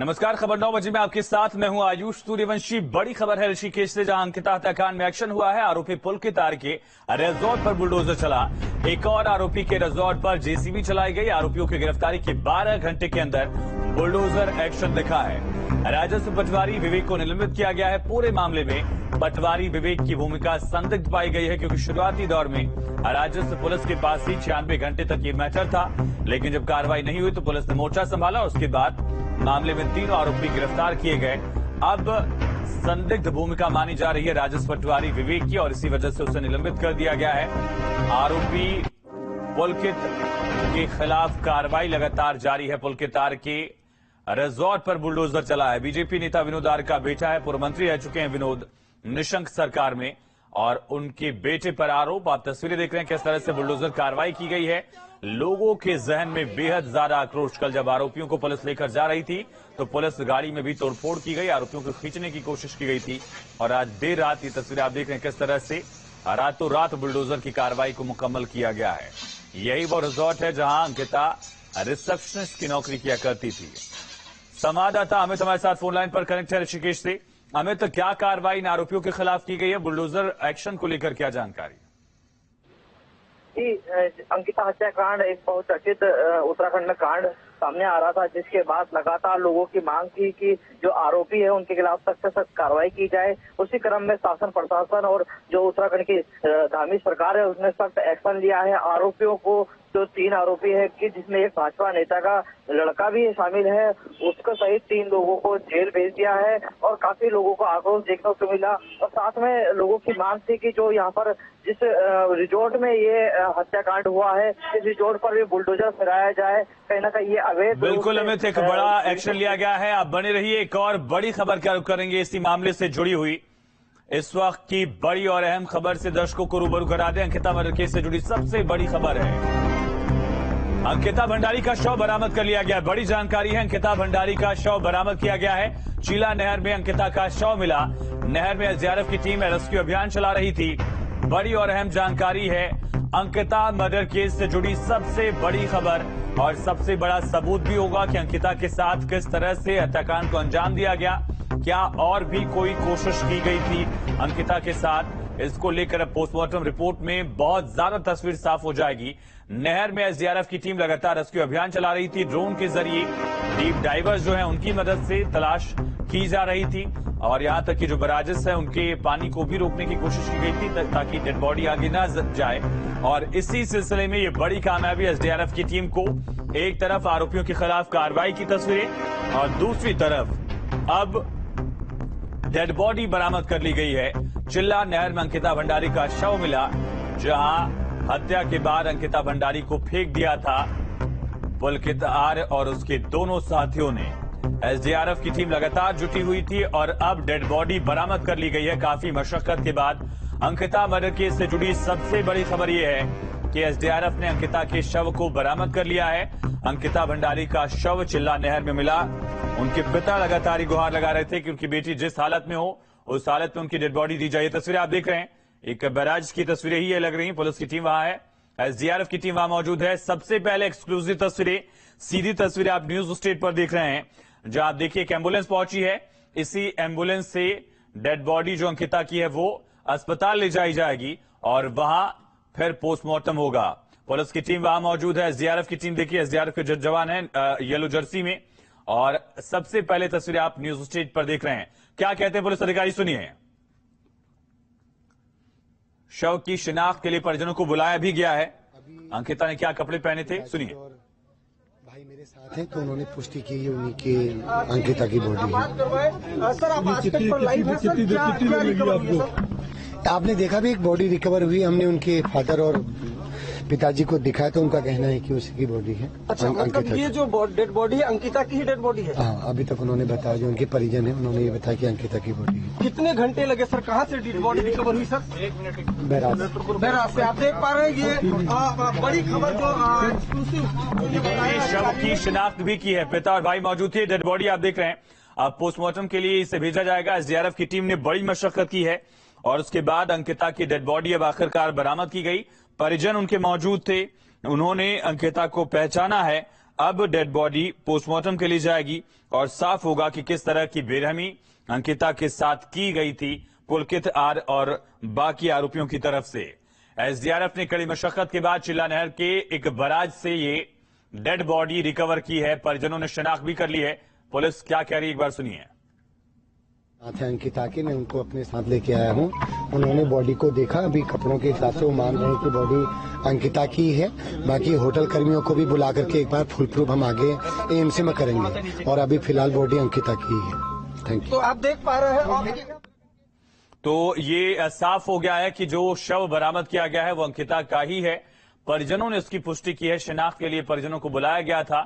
नमस्कार। खबर 9 बजे में आपके साथ मैं हूं आयुष सूर्यवंशी। बड़ी खबर है ऋषिकेश से, जहां अंकिता हत्याकांड में एक्शन हुआ है। आरोपी पुलकित आर्य के रिजॉर्ट पर बुलडोजर चला। एक और आरोपी के रिजॉर्ट पर जेसीबी चलाई गई। आरोपियों की गिरफ्तारी के 12 घंटे के अंदर बुलडोजर एक्शन दिखा है। राजस्व पटवारी विवेक को निलंबित किया गया है। पूरे मामले में पटवारी विवेक की भूमिका संदिग्ध पाई गई है, क्योंकि शुरुआती दौर में राजस्व पुलिस के पास ही 96 घंटे तक ये मैटर था, लेकिन जब कार्रवाई नहीं हुई तो पुलिस ने मोर्चा संभाला और उसके बाद मामले में तीनों आरोपी गिरफ्तार किए गए। अब संदिग्ध भूमिका मानी जा रही है राजस्व पटवारी विवेक की, और इसी वजह से उसे निलंबित कर दिया गया है। आरोपी पुलकित के खिलाफ कार्रवाई लगातार जारी है। पुलकित आर्य के रिजॉर्ट पर बुलडोजर चला है। बीजेपी नेता विनोद आर्य का बेटा है, पूर्व मंत्री रह चुके हैं विनोद निशंक सरकार में, और उनके बेटे पर आरोप। आप तस्वीरें देख रहे हैं किस तरह से बुलडोजर कार्रवाई की गई है। लोगों के जहन में बेहद ज्यादा आक्रोश। कल जब आरोपियों को पुलिस लेकर जा रही थी तो पुलिस गाड़ी में भी तोड़फोड़ की गई, आरोपियों को खींचने की कोशिश की गई थी। और आज देर रात ये तस्वीरें आप देख रहे हैं किस तरह से रातों रात बुलडोजर की कार्रवाई को मुकम्मल किया गया है। यही वो रिजॉर्ट है जहां अंकिता रिसेप्शनिस्ट की नौकरी किया करती थी। संवाददाता अमित हमारे साथ फोन लाइन पर कनेक्ट है ऋषिकेश से। अमित, क्या कार्रवाई इन आरोपियों के खिलाफ की गई है? बुलडोजर एक्शन को लेकर क्या जानकारी? अंकिता हत्याकांड एक बहुत चर्चित उत्तराखंड में कांड सामने आ रहा था, जिसके बाद लगातार लोगों की मांग थी कि जो आरोपी है उनके खिलाफ सख्त से सख्त कार्रवाई की जाए। उसी क्रम में शासन प्रशासन और जो उत्तराखंड की धार्मिक सरकार है उसने सख्त एक्शन लिया है। आरोपियों को, जो 3 आरोपी है कि जिसमें एक भाजपा नेता का लड़का भी शामिल है, उसको सहित 3 लोगों को जेल भेज दिया है। और काफी लोगों को आक्रोश देखने को मिला, और साथ में लोगों की मांग थी कि जो यहाँ पर जिस रिजॉर्ट में ये हत्याकांड हुआ है, इस रिजॉर्ट पर भी बुलडोजर फिराया जाए। कहीं ना कहीं ये अवैध। बिल्कुल अमित, एक बड़ा एक्शन लिया गया है। आप बने रहिए, एक और बड़ी खबर क्या करेंगे इसी मामले से जुड़ी हुई इस वक्त की बड़ी और अहम खबर से दर्शकों को रूबरू करा दें। अंकिता मर्डर केस से जुड़ी सबसे बड़ी खबर है, अंकिता भंडारी का शव बरामद कर लिया गया है। बड़ी जानकारी है, अंकिता भंडारी का शव बरामद किया गया है। चीला नहर में अंकिता का शव मिला। नहर में एसडीआरएफ की टीम रेस्क्यू अभियान चला रही थी। बड़ी और अहम जानकारी है, अंकिता मर्डर केस से जुड़ी सबसे बड़ी खबर, और सबसे बड़ा सबूत भी होगा कि अंकिता के साथ किस तरह से हत्याकांड को अंजाम दिया गया। क्या और भी कोई कोशिश की गई थी अंकिता के साथ? इसको लेकर अब पोस्टमार्टम रिपोर्ट में बहुत ज्यादा तस्वीर साफ हो जाएगी। नहर में एसडीआरएफ की टीम लगातार रेस्क्यू अभियान चला रही थी। ड्रोन के जरिए डीप डाइवर्स जो है उनकी मदद से तलाश की जा रही थी, और यहां तक कि जो बराजेस है उनके पानी को भी रोकने की कोशिश की गई थी ताकि डेड बॉडी आगे न जाए। और इसी सिलसिले में ये बड़ी कामयाबी एसडीआरएफ की टीम को, एक तरफ आरोपियों के खिलाफ कार्रवाई की तस्वीरें और दूसरी तरफ अब डेड बॉडी बरामद कर ली गई है। चिल्ला नहर में अंकिता भंडारी का शव मिला, जहां हत्या के बाद अंकिता भंडारी को फेंक दिया था पुलकित आर्य और उसके दोनों साथियों ने। एसडीआरएफ की टीम लगातार जुटी हुई थी और अब डेड बॉडी बरामद कर ली गई है। काफी मशक्कत के बाद अंकिता मर्डर केस से जुड़ी सबसे बड़ी खबर यह है कि एसडीआरएफ ने अंकिता के शव को बरामद कर लिया है। अंकिता भंडारी का शव चिल्ला नहर में मिला। उनके पिता लगातार गुहार लगा रहे थे कि उनकी बेटी जिस हालत में हो उस हालत में उनकी डेड बॉडी दी जाए। तस्वीरें आप देख रहे हैं, एक बैराज की तस्वीरें ही लग रही हैं। पुलिस की टीम वहां है, एसडीआरएफ की टीम वहां मौजूद है। सबसे पहले एक्सक्लूसिव तस्वीरें, सीधी तस्वीरें आप न्यूज स्टेट पर देख रहे हैं, जहां आप देखिए एक एम्बुलेंस पहुंची है। इसी एम्बुलेंस से डेड बॉडी जो अंकिता की है वो अस्पताल ले जाई जाएगी और वहां फिर पोस्टमार्टम होगा। पुलिस की टीम वहां मौजूद है। एसडीआरएफ की टीम देखिए, एसडीआरएफ के जवान हैं येलो जर्सी में। और सबसे पहले तस्वीरें आप न्यूज स्टेट पर देख रहे हैं। क्या कहते हैं पुलिस अधिकारी, सुनिए। शव की शिनाख्त के लिए परिजनों को बुलाया भी गया है। अंकिता ने क्या कपड़े पहने थे, सुनिए। भाई मेरे साथ हैं तो उन्होंने पुष्टि की उन्हीं की अंकिता की बॉडी है। सर आप आजकल पर लाइव है सर, क्या रिकवर हुई सर? आपने देखा भी एक बॉडी रिकवर हुई। हमने उनके फादर और पिताजी को दिखाया तो उनका कहना है कि उसी की बॉडी है। अच्छा, मतलब ये जो डेड बॉडी है अंकिता की ही डेड बॉडी है? हाँ, अभी तक उन्होंने बताया, जो उनके परिजन है उन्होंने ये बताया कि अंकिता की बॉडी है। कितने घंटे लगे सर? कहाँ से डेड बॉडी रिकवर हुई सर? 1 मिनट बैराज से। आप देख पा रहे हैं ये बड़ी खबर जो एक्सक्लूसिव शव की शिनाख्त भी की है। पिता और भाई मौजूद थे। डेड बॉडी आप देख रहे हैं, अब पोस्टमार्टम के लिए इसे भेजा जाएगा। एसडीआरएफ की टीम ने बड़ी मशक्कत की है और उसके बाद अंकिता की डेड बॉडी अब आखिरकार बरामद की गई। परिजन उनके मौजूद थे, उन्होंने अंकिता को पहचाना है। अब डेड बॉडी पोस्टमार्टम के लिए जाएगी और साफ होगा कि किस तरह की बेरहमी अंकिता के साथ की गई थी पुलकित आर और बाकी आरोपियों की तरफ से। एसडीआरएफ ने कड़ी मशक्कत के बाद चिल्ला नहर के एक बराज से ये डेड बॉडी रिकवर की है। परिजनों ने शिनाख्त भी कर ली है। पुलिस क्या कह रही है, एक बार सुनिए। साथ है अंकिता की, मैं उनको अपने साथ लेके आया हूँ। उन्होंने बॉडी को देखा, अभी कपड़ों के हिसाब से वो मान रहे हैं कि बॉडी अंकिता की है। बाकी होटल कर्मियों को भी बुला करके एक बार फुल प्रूफ हम आगे एएमसी में करेंगे और अभी फिलहाल बॉडी अंकिता की है। Thank you. तो आप देख पा रहे हैं तो ये साफ हो गया है कि जो शव बरामद किया गया है वो अंकिता का ही है। परिजनों ने इसकी पुष्टि की है। शिनाख्त के लिए परिजनों को बुलाया गया था।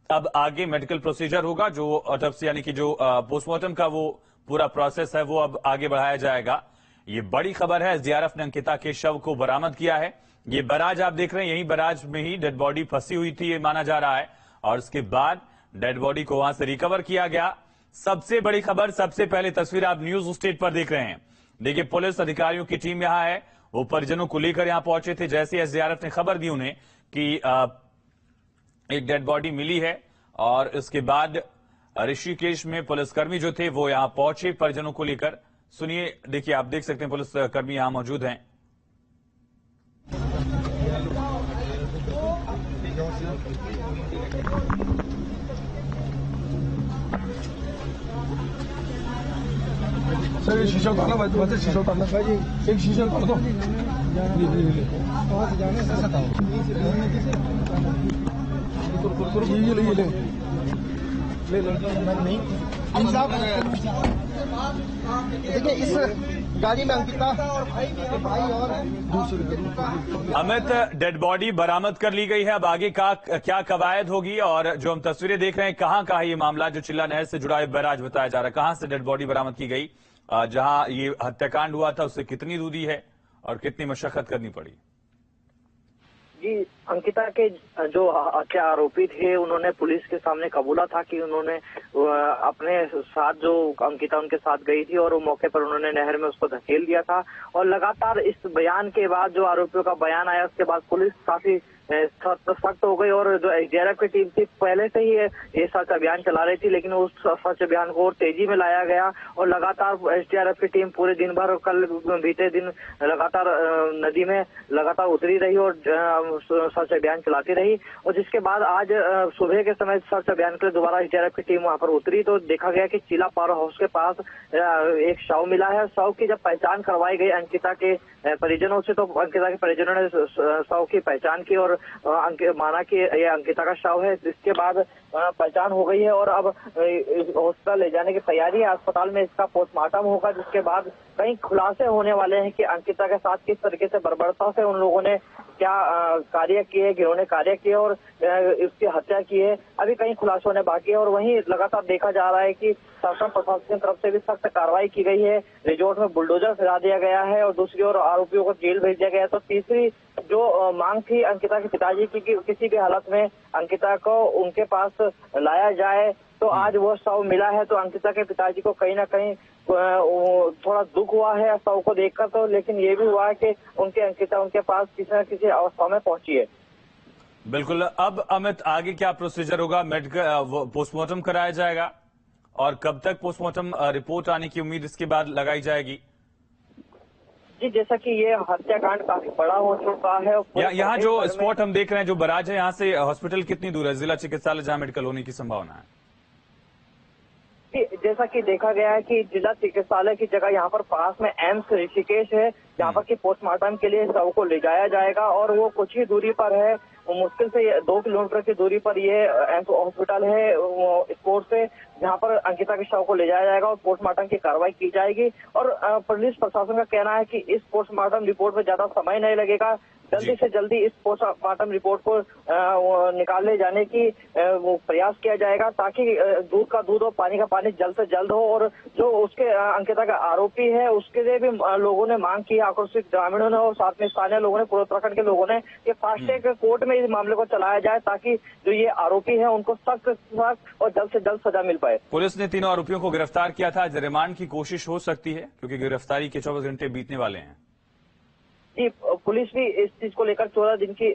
अब आगे मेडिकल प्रोसीजर होगा, जो ऑटोप्सी यानी कि जो पोस्टमार्टम का वो पूरा प्रोसेस है वो अब आगे बढ़ाया जाएगा। ये बड़ी खबर है। एसडीआरएफ ने अंकिता के शव को बरामद किया है। ये बराज आप देख रहे हैं, यही बराज में ही डेड बॉडी फंसी हुई थी ये माना जा रहा है और उसके बाद डेड बॉडी को वहां से रिकवर किया गया। सबसे बड़ी खबर, सबसे पहले तस्वीर आप न्यूज स्टेट पर देख रहे हैं। देखिए, पुलिस अधिकारियों की टीम यहां है, वो परिजनों को लेकर यहां पहुंचे थे। जैसे एसडीआरएफ ने खबर दी उन्हें कि एक डेड बॉडी मिली है और इसके बाद ऋषिकेश में पुलिसकर्मी जो थे वो यहां पहुंचे परिजनों को लेकर। सुनिए, देखिए, आप देख सकते हैं पुलिसकर्मी यहां मौजूद हैं। सर, ये शीशा उतारना, वैसे शीशा उतारना भाई, एक शीशा उतार दो। ये ले देखिए, इस गाड़ी में अंकिता भाई और अमित, डेड बॉडी बरामद कर ली गई है। अब आगे का क्या कवायद होगी और जो हम तस्वीरें देख रहे हैं, कहां का है ये मामला जो चिल्ला नहर से जुड़ा है बैराज बताया जा रहा है, कहां से डेड बॉडी बरामद की गई, जहां ये हत्याकांड हुआ था उससे कितनी दूरी है और कितनी मशक्कत करनी पड़ी? जी, अंकिता के जो हत्या आरोपी थे उन्होंने पुलिस के सामने कबूला था कि उन्होंने अपने साथ जो अंकिता उनके साथ गई थी और वो मौके पर उन्होंने नहर में उसको धकेल दिया था। और लगातार इस बयान के बाद, जो आरोपियों का बयान आया उसके बाद पुलिस काफी सख्त हो गई और जो एसडीआरएफ की टीम थी पहले से ही ये सर्च अभियान चला रही थी, लेकिन उस सर्च अभियान को और तेजी में लाया गया और लगातार एसडीआरएफ की टीम पूरे दिन भर, कल बीते दिन लगातार नदी में लगातार उतरी रही और सर्च अभियान चलाती रही। और जिसके बाद आज सुबह के समय सर्च अभियान के लिए दोबारा एसडीआरएफ की टीम वहां पर उतरी तो देखा गया कि चिल्ला पावर हाउस के पास एक शव मिला है। शव की जब पहचान करवाई गई अंकिता के परिजनों से, तो अंकिता के परिजनों ने शव की पहचान की और माना कि ये अंकिता का शव है। जिसके बाद पहचान हो गई है और अब हॉस्पिटल ले जाने की तैयारी है। अस्पताल में इसका पोस्टमार्टम होगा, जिसके बाद कई खुलासे होने वाले हैं कि अंकिता के साथ किस तरीके से बर्बरता से उन लोगों ने क्या कार्य किए, गिरोह ने कार्य किए और इसकी हत्या की है। अभी कई खुलासे होने बाकी है और वहीं लगातार देखा जा रहा है कि शासन प्रशासन की तरफ से भी सख्त कार्रवाई की गई है। रिजॉर्ट में बुलडोजर सजा दिया गया है और दूसरी ओर आरोपियों को जेल भेज दिया गया है। तो तीसरी जो मांग थी अंकिता के पिताजी की कि किसी भी हालत में अंकिता को उनके पास लाया जाए, तो आज वो शव मिला है। तो अंकिता के पिताजी को कहीं ना कहीं थोड़ा दुख हुआ है शव को देखकर, तो लेकिन ये भी हुआ है कि उनके अंकिता उनके पास किसी न किसी अवस्था में पहुंची है। बिल्कुल। अब अमित, आगे क्या प्रोसीजर होगा? मेडिकल पोस्टमार्टम कराया जाएगा और कब तक पोस्टमार्टम रिपोर्ट आने की उम्मीद इसके बाद लगाई जाएगी? जी, जैसा कि ये हत्याकांड काफी बड़ा हो चुका है। यहाँ जो स्पॉट हम देख रहे हैं, जो बराज है, यहाँ से हॉस्पिटल कितनी दूर है, जिला चिकित्सालय जहाँ मेडिकल होने की संभावना है? जैसा कि देखा गया है कि जिला चिकित्सालय की जगह यहाँ पर पास में एम्स ऋषिकेश है, जहाँ पर कि पोस्टमार्टम के लिए शव को ले जाया जाएगा और वो कुछ ही दूरी पर है। मुश्किल से 2 किलोमीटर की दूरी पर ये एम्स हॉस्पिटल है स्पोर्ट से, जहाँ पर अंकिता के शव को ले जाया जाएगा और पोस्टमार्टम की कार्रवाई की जाएगी। और पुलिस प्रशासन का कहना है कि इस पोस्टमार्टम रिपोर्ट में ज्यादा समय नहीं लगेगा। जल्दी से जल्दी इस पोस्टमार्टम रिपोर्ट को निकाले जाने की प्रयास किया जाएगा, ताकि दूध का दूध और पानी का पानी जल्द से जल्द हो। और जो उसके अंकिता का आरोपी है उसके लिए भी लोगों ने मांग की, आक्रोशित ग्रामीणों ने और साथ में स्थानीय लोगों ने, पूर्व उत्तराखंड के लोगों ने, कि फास्ट ट्रैक कोर्ट में इस मामले को चलाया जाए ताकि जो ये आरोपी है उनको सख्त और जल्द से जल्द सजा मिल पाए। पुलिस ने तीनों आरोपियों को गिरफ्तार किया था। रिमांड की कोशिश हो सकती है क्योंकि गिरफ्तारी के 24 घंटे बीतने वाले हैं। कि पुलिस भी इस चीज को लेकर 14 दिन की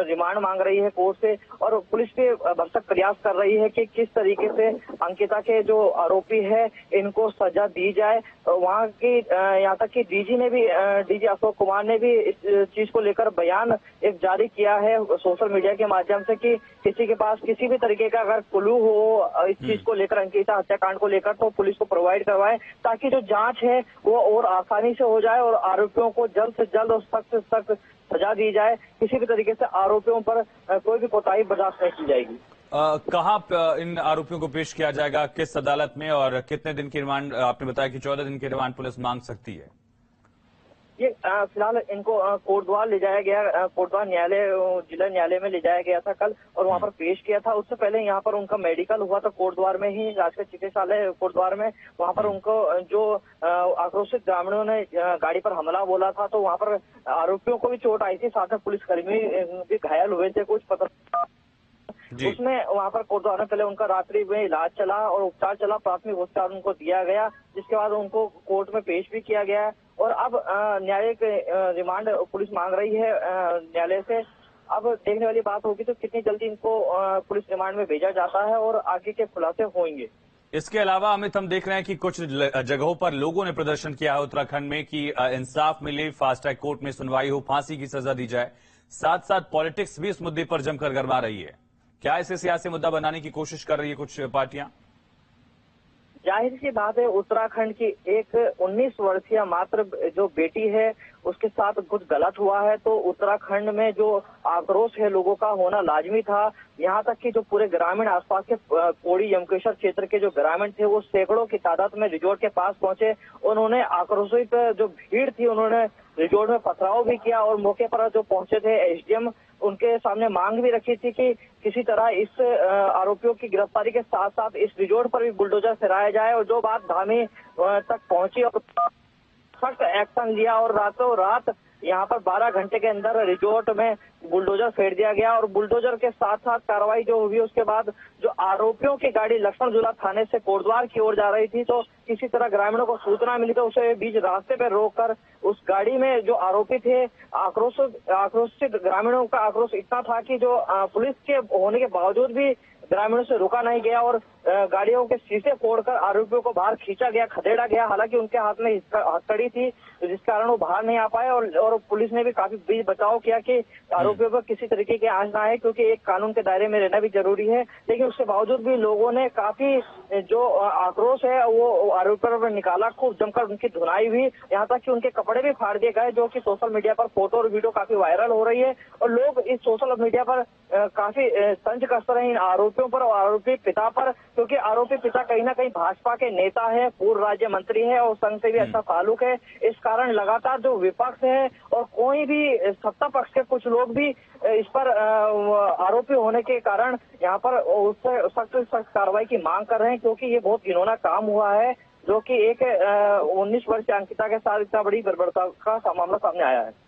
रिमांड मांग रही है कोर्ट से, और पुलिस भी भरसक प्रयास कर रही है कि किस तरीके से अंकिता के जो आरोपी है इनको सजा दी जाए। वहाँ की यहाँ तक कि डीजी अशोक कुमार ने भी इस चीज को लेकर बयान एक जारी किया है सोशल मीडिया के माध्यम से कि किसी के पास किसी भी तरीके का अगर क्लू हो इस चीज को लेकर, अंकिता हत्याकांड को लेकर, तो पुलिस को प्रोवाइड करवाए ताकि जो जांच है वो और आसानी से हो जाए और आरोपियों को जल्द से जल्द और सख्त से सख्त सजा दी जाए। किसी भी तरीके से आरोपियों पर कोई भी कोताही बर्दाश्त नहीं की जाएगी। कहाँ इन आरोपियों को पेश किया जाएगा, किस अदालत में, और कितने दिन की रिमांड? आपने बताया कि 14 दिन की रिमांड पुलिस मांग सकती है। ये फिलहाल इनको कोटद्वार ले जाया गया, कोटद्वार न्यायालय जिला न्यायालय में ले जाया गया था कल, और वहां पर पेश किया था। उससे पहले यहाँ पर उनका मेडिकल हुआ था कोटद्वार में ही, राजकीय चिकित्सालय कोटद्वार में। वहां पर उनको जो आक्रोशित ग्रामीणों ने गाड़ी पर हमला बोला था, तो वहां पर आरोपियों को भी चोट आई थी, साथ में पुलिसकर्मी भी घायल हुए थे कुछ उसमें वहां पर कोटद्वार में पहले उनका रात्रि में इलाज चला और उपचार चला, प्राथमिक उपचार उनको दिया गया, जिसके बाद उनको कोर्ट में पेश भी किया गया। और अब न्यायिक रिमांड पुलिस मांग रही है न्यायालय से। अब देखने वाली बात होगी तो कितनी जल्दी इनको पुलिस रिमांड में भेजा जाता है और आगे के खुलासे होंगे। इसके अलावा अमित, हम देख रहे हैं कि कुछ जगहों पर लोगों ने प्रदर्शन किया है उत्तराखंड में कि इंसाफ मिले, फास्ट ट्रैक कोर्ट में सुनवाई हो, फांसी की सजा दी जाए। साथ साथ पॉलिटिक्स भी इस मुद्दे पर जमकर गरमा रही है। क्या इसे सियासी मुद्दा बनाने की कोशिश कर रही है कुछ पार्टियां? जाहिर सी बात है, उत्तराखंड की एक 19 वर्षीय मात्र जो बेटी है उसके साथ कुछ गलत हुआ है, तो उत्तराखंड में जो आक्रोश है लोगों का होना लाजमी था। यहाँ तक कि जो पूरे ग्रामीण आसपास के पौड़ी यमकेश्वर क्षेत्र के जो ग्रामीण थे वो सैकड़ों की तादाद में रिजॉर्ट के पास पहुंचे। उन्होंने आक्रोशित जो भीड़ थी उन्होंने रिजॉर्ट में पथराव भी किया, और मौके पर जो पहुंचे थे एसडीएम उनके सामने मांग भी रखी थी कि किसी तरह इस आरोपियों की गिरफ्तारी के साथ साथ इस रिजॉर्ट पर भी बुलडोजर फिराया जाए। और जो बात धामी तक पहुंची और सख्त एक्शन लिया, और रातों रात यहाँ पर 12 घंटे के अंदर रिजॉर्ट में बुलडोजर फेर दिया गया। और बुलडोजर के साथ साथ कार्रवाई जो हुई उसके बाद जो आरोपियों की गाड़ी लक्ष्मण झूला थाने से कोटद्वार की ओर जा रही थी, तो किसी तरह ग्रामीणों को सूचना मिली तो उसे बीच रास्ते पर रोककर उस गाड़ी में जो आरोपी थे आक्रोशित ग्रामीणों का आक्रोश इतना था कि जो पुलिस के होने के बावजूद भी ग्रामीणों से रुका नहीं गया और गाड़ियों के शीशे फोड़कर आरोपियों को बाहर खींचा गया, खदेड़ा गया। हालांकि उनके हाथ में हथकड़ी थी जिस कारण वो बाहर नहीं आ पाए, और पुलिस ने भी काफी बीच बचाव किया कि आरोपियों पर किसी तरीके की आंच ना आए, क्योंकि एक कानून के दायरे में रहना भी जरूरी है। लेकिन उसके बावजूद भी लोगों ने काफी जो आक्रोश है वो आरोपियों पर निकाला, खूब जमकर उनकी धुनाई हुई, यहाँ तक कि उनके कपड़े भी फाड़ दिए गए, जो कि सोशल मीडिया पर फोटो और वीडियो काफी वायरल हो रही है। और लोग इस सोशल मीडिया पर काफी तंज कसते रहे इन आरोपियों पर और आरोपी पिता पर, क्योंकि आरोपी पिता कहीं ना कहीं भाजपा के नेता है, पूर्व राज्य मंत्री है और संघ से भी अच्छा ताल्लुक है। इस कारण लगातार जो विपक्ष है और कोई भी सत्ता पक्ष के कुछ लोग भी इस पर आरोपी होने के कारण यहाँ पर उससे सख्त सख्त कार्रवाई की मांग कर रहे हैं, क्योंकि ये बहुत घिनौना काम हुआ है जो कि एक 19 वर्षीय अंकिता के साथ इतना बड़ी बर्बरता का मामला सामने आया है।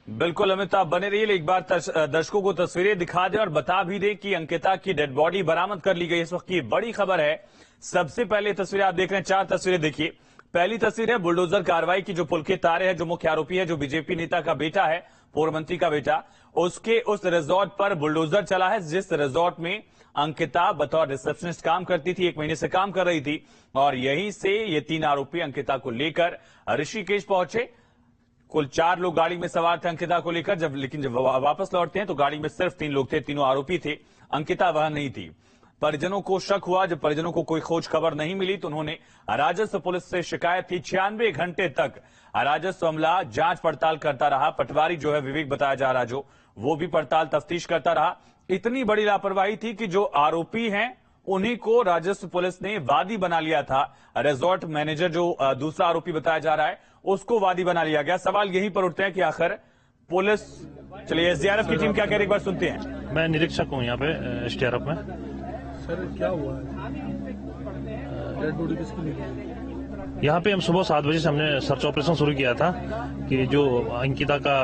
बिल्कुल अमित, आप बने रहिए। एक बार दर्शकों को तस्वीरें दिखा दें और बता भी दें कि अंकिता की डेड बॉडी बरामद कर ली गई। इस वक्त की बड़ी खबर है। सबसे पहले तस्वीरें आप देख रहे हैं, 4 तस्वीरें देखिए। पहली तस्वीर है बुलडोजर कार्रवाई की, जो पुलकित तारे है, जो मुख्य आरोपी है, जो बीजेपी नेता का बेटा है, पूर्व मंत्री का बेटा, उसके उस रिजॉर्ट पर बुलडोजर चला है जिस रिजॉर्ट में अंकिता बतौर रिसेप्शनिस्ट काम करती थी, 1 महीने से काम कर रही थी। और यहीं से ये 3 आरोपी अंकिता को लेकर ऋषिकेश पहुंचे। कुल 4 लोग गाड़ी में सवार थे अंकिता को लेकर, लेकिन जब वापस लौटते हैं तो गाड़ी में सिर्फ 3 लोग थे, तीनों आरोपी थे, अंकिता वहां नहीं थी। परिजनों को शक हुआ, जब परिजनों को कोई खोज खबर नहीं मिली तो उन्होंने राजस्व पुलिस से शिकायत की। 96 घंटे तक राजस्व अमला जांच पड़ताल करता रहा। पटवारी जो है विवेक बताया जा रहा, जो वो भी पड़ताल तफ्तीश करता रहा। इतनी बड़ी लापरवाही थी कि जो आरोपी हैं उन्हीं को राजस्व पुलिस ने वादी बना लिया था। रिजॉर्ट मैनेजर जो दूसरा आरोपी बताया जा रहा है उसको वादी बना लिया गया। सवाल यहीं पर उठते हैं कि आखिर पुलिस, चलिए एसडीआरएफ की टीम क्या कह रही है एक बार सुनते हैं। मैं निरीक्षक हूँ यहाँ पे एसडीआरएफ में। सर क्या हुआ है? डेड बॉडी किसकी मिली? यहाँ पे हम सुबह 7 बजे से हमने सर्च ऑपरेशन शुरू किया था कि जो अंकिता का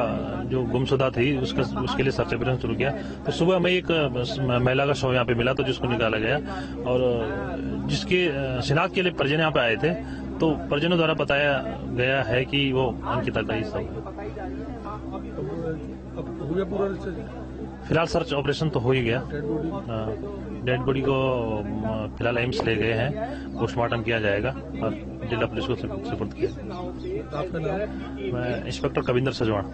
जो गुमशुदा थी उसके लिए सर्च ऑपरेशन शुरू किया। तो सुबह हमें एक महिला का शव यहाँ पे मिला, तो जिसको निकाला गया और जिसके शिनाख्त के लिए परिजन यहाँ पे आए थे, तो परिजनों द्वारा बताया गया है कि वो अंकिता का ही शव है। हो गया पूरा रिसर्च? फिलहाल सर्च ऑपरेशन तो हो ही गया। Dead body? डेड बॉडी को फिलहाल एम्स ले गए हैं, पोस्टमार्टम किया जाएगा और जिला पुलिस को सुपुर्द किया। आपका नाम? मैं इंस्पेक्टर कविंदर सजवाण।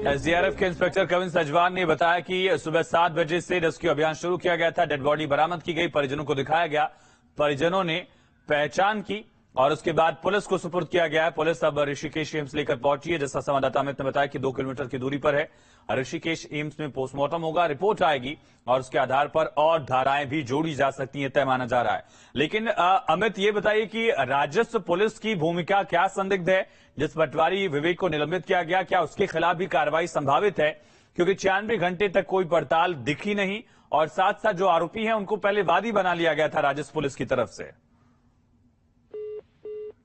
एसडीआरएफ के इंस्पेक्टर कविंदर सजवान ने बताया कि सुबह 7 बजे से रेस्क्यू अभियान शुरू किया गया था। डेड बॉडी बरामद की गई, परिजनों को दिखाया गया, परिजनों ने पहचान की और उसके बाद पुलिस को सुपुर्द किया गया है। पुलिस अब ऋषिकेश एम्स लेकर पहुंची है। जैसा संवाददाता अमित ने बताया कि 2 किलोमीटर की दूरी पर है ऋषिकेश एम्स में पोस्टमार्टम होगा, रिपोर्ट आएगी और उसके आधार पर और धाराएं भी जोड़ी जा सकती हैं, तय माना जा रहा है। लेकिन अमित, ये बताइए कि राजस्व पुलिस की भूमिका क्या संदिग्ध है? जिस पटवारी विवेक को निलंबित किया गया, क्या उसके खिलाफ भी कार्रवाई संभावित है? क्योंकि 96 घंटे तक कोई पड़ताल दिखी नहीं और साथ साथ जो आरोपी हैं उनको पहले वादी बना लिया गया था राजस्व पुलिस की तरफ से।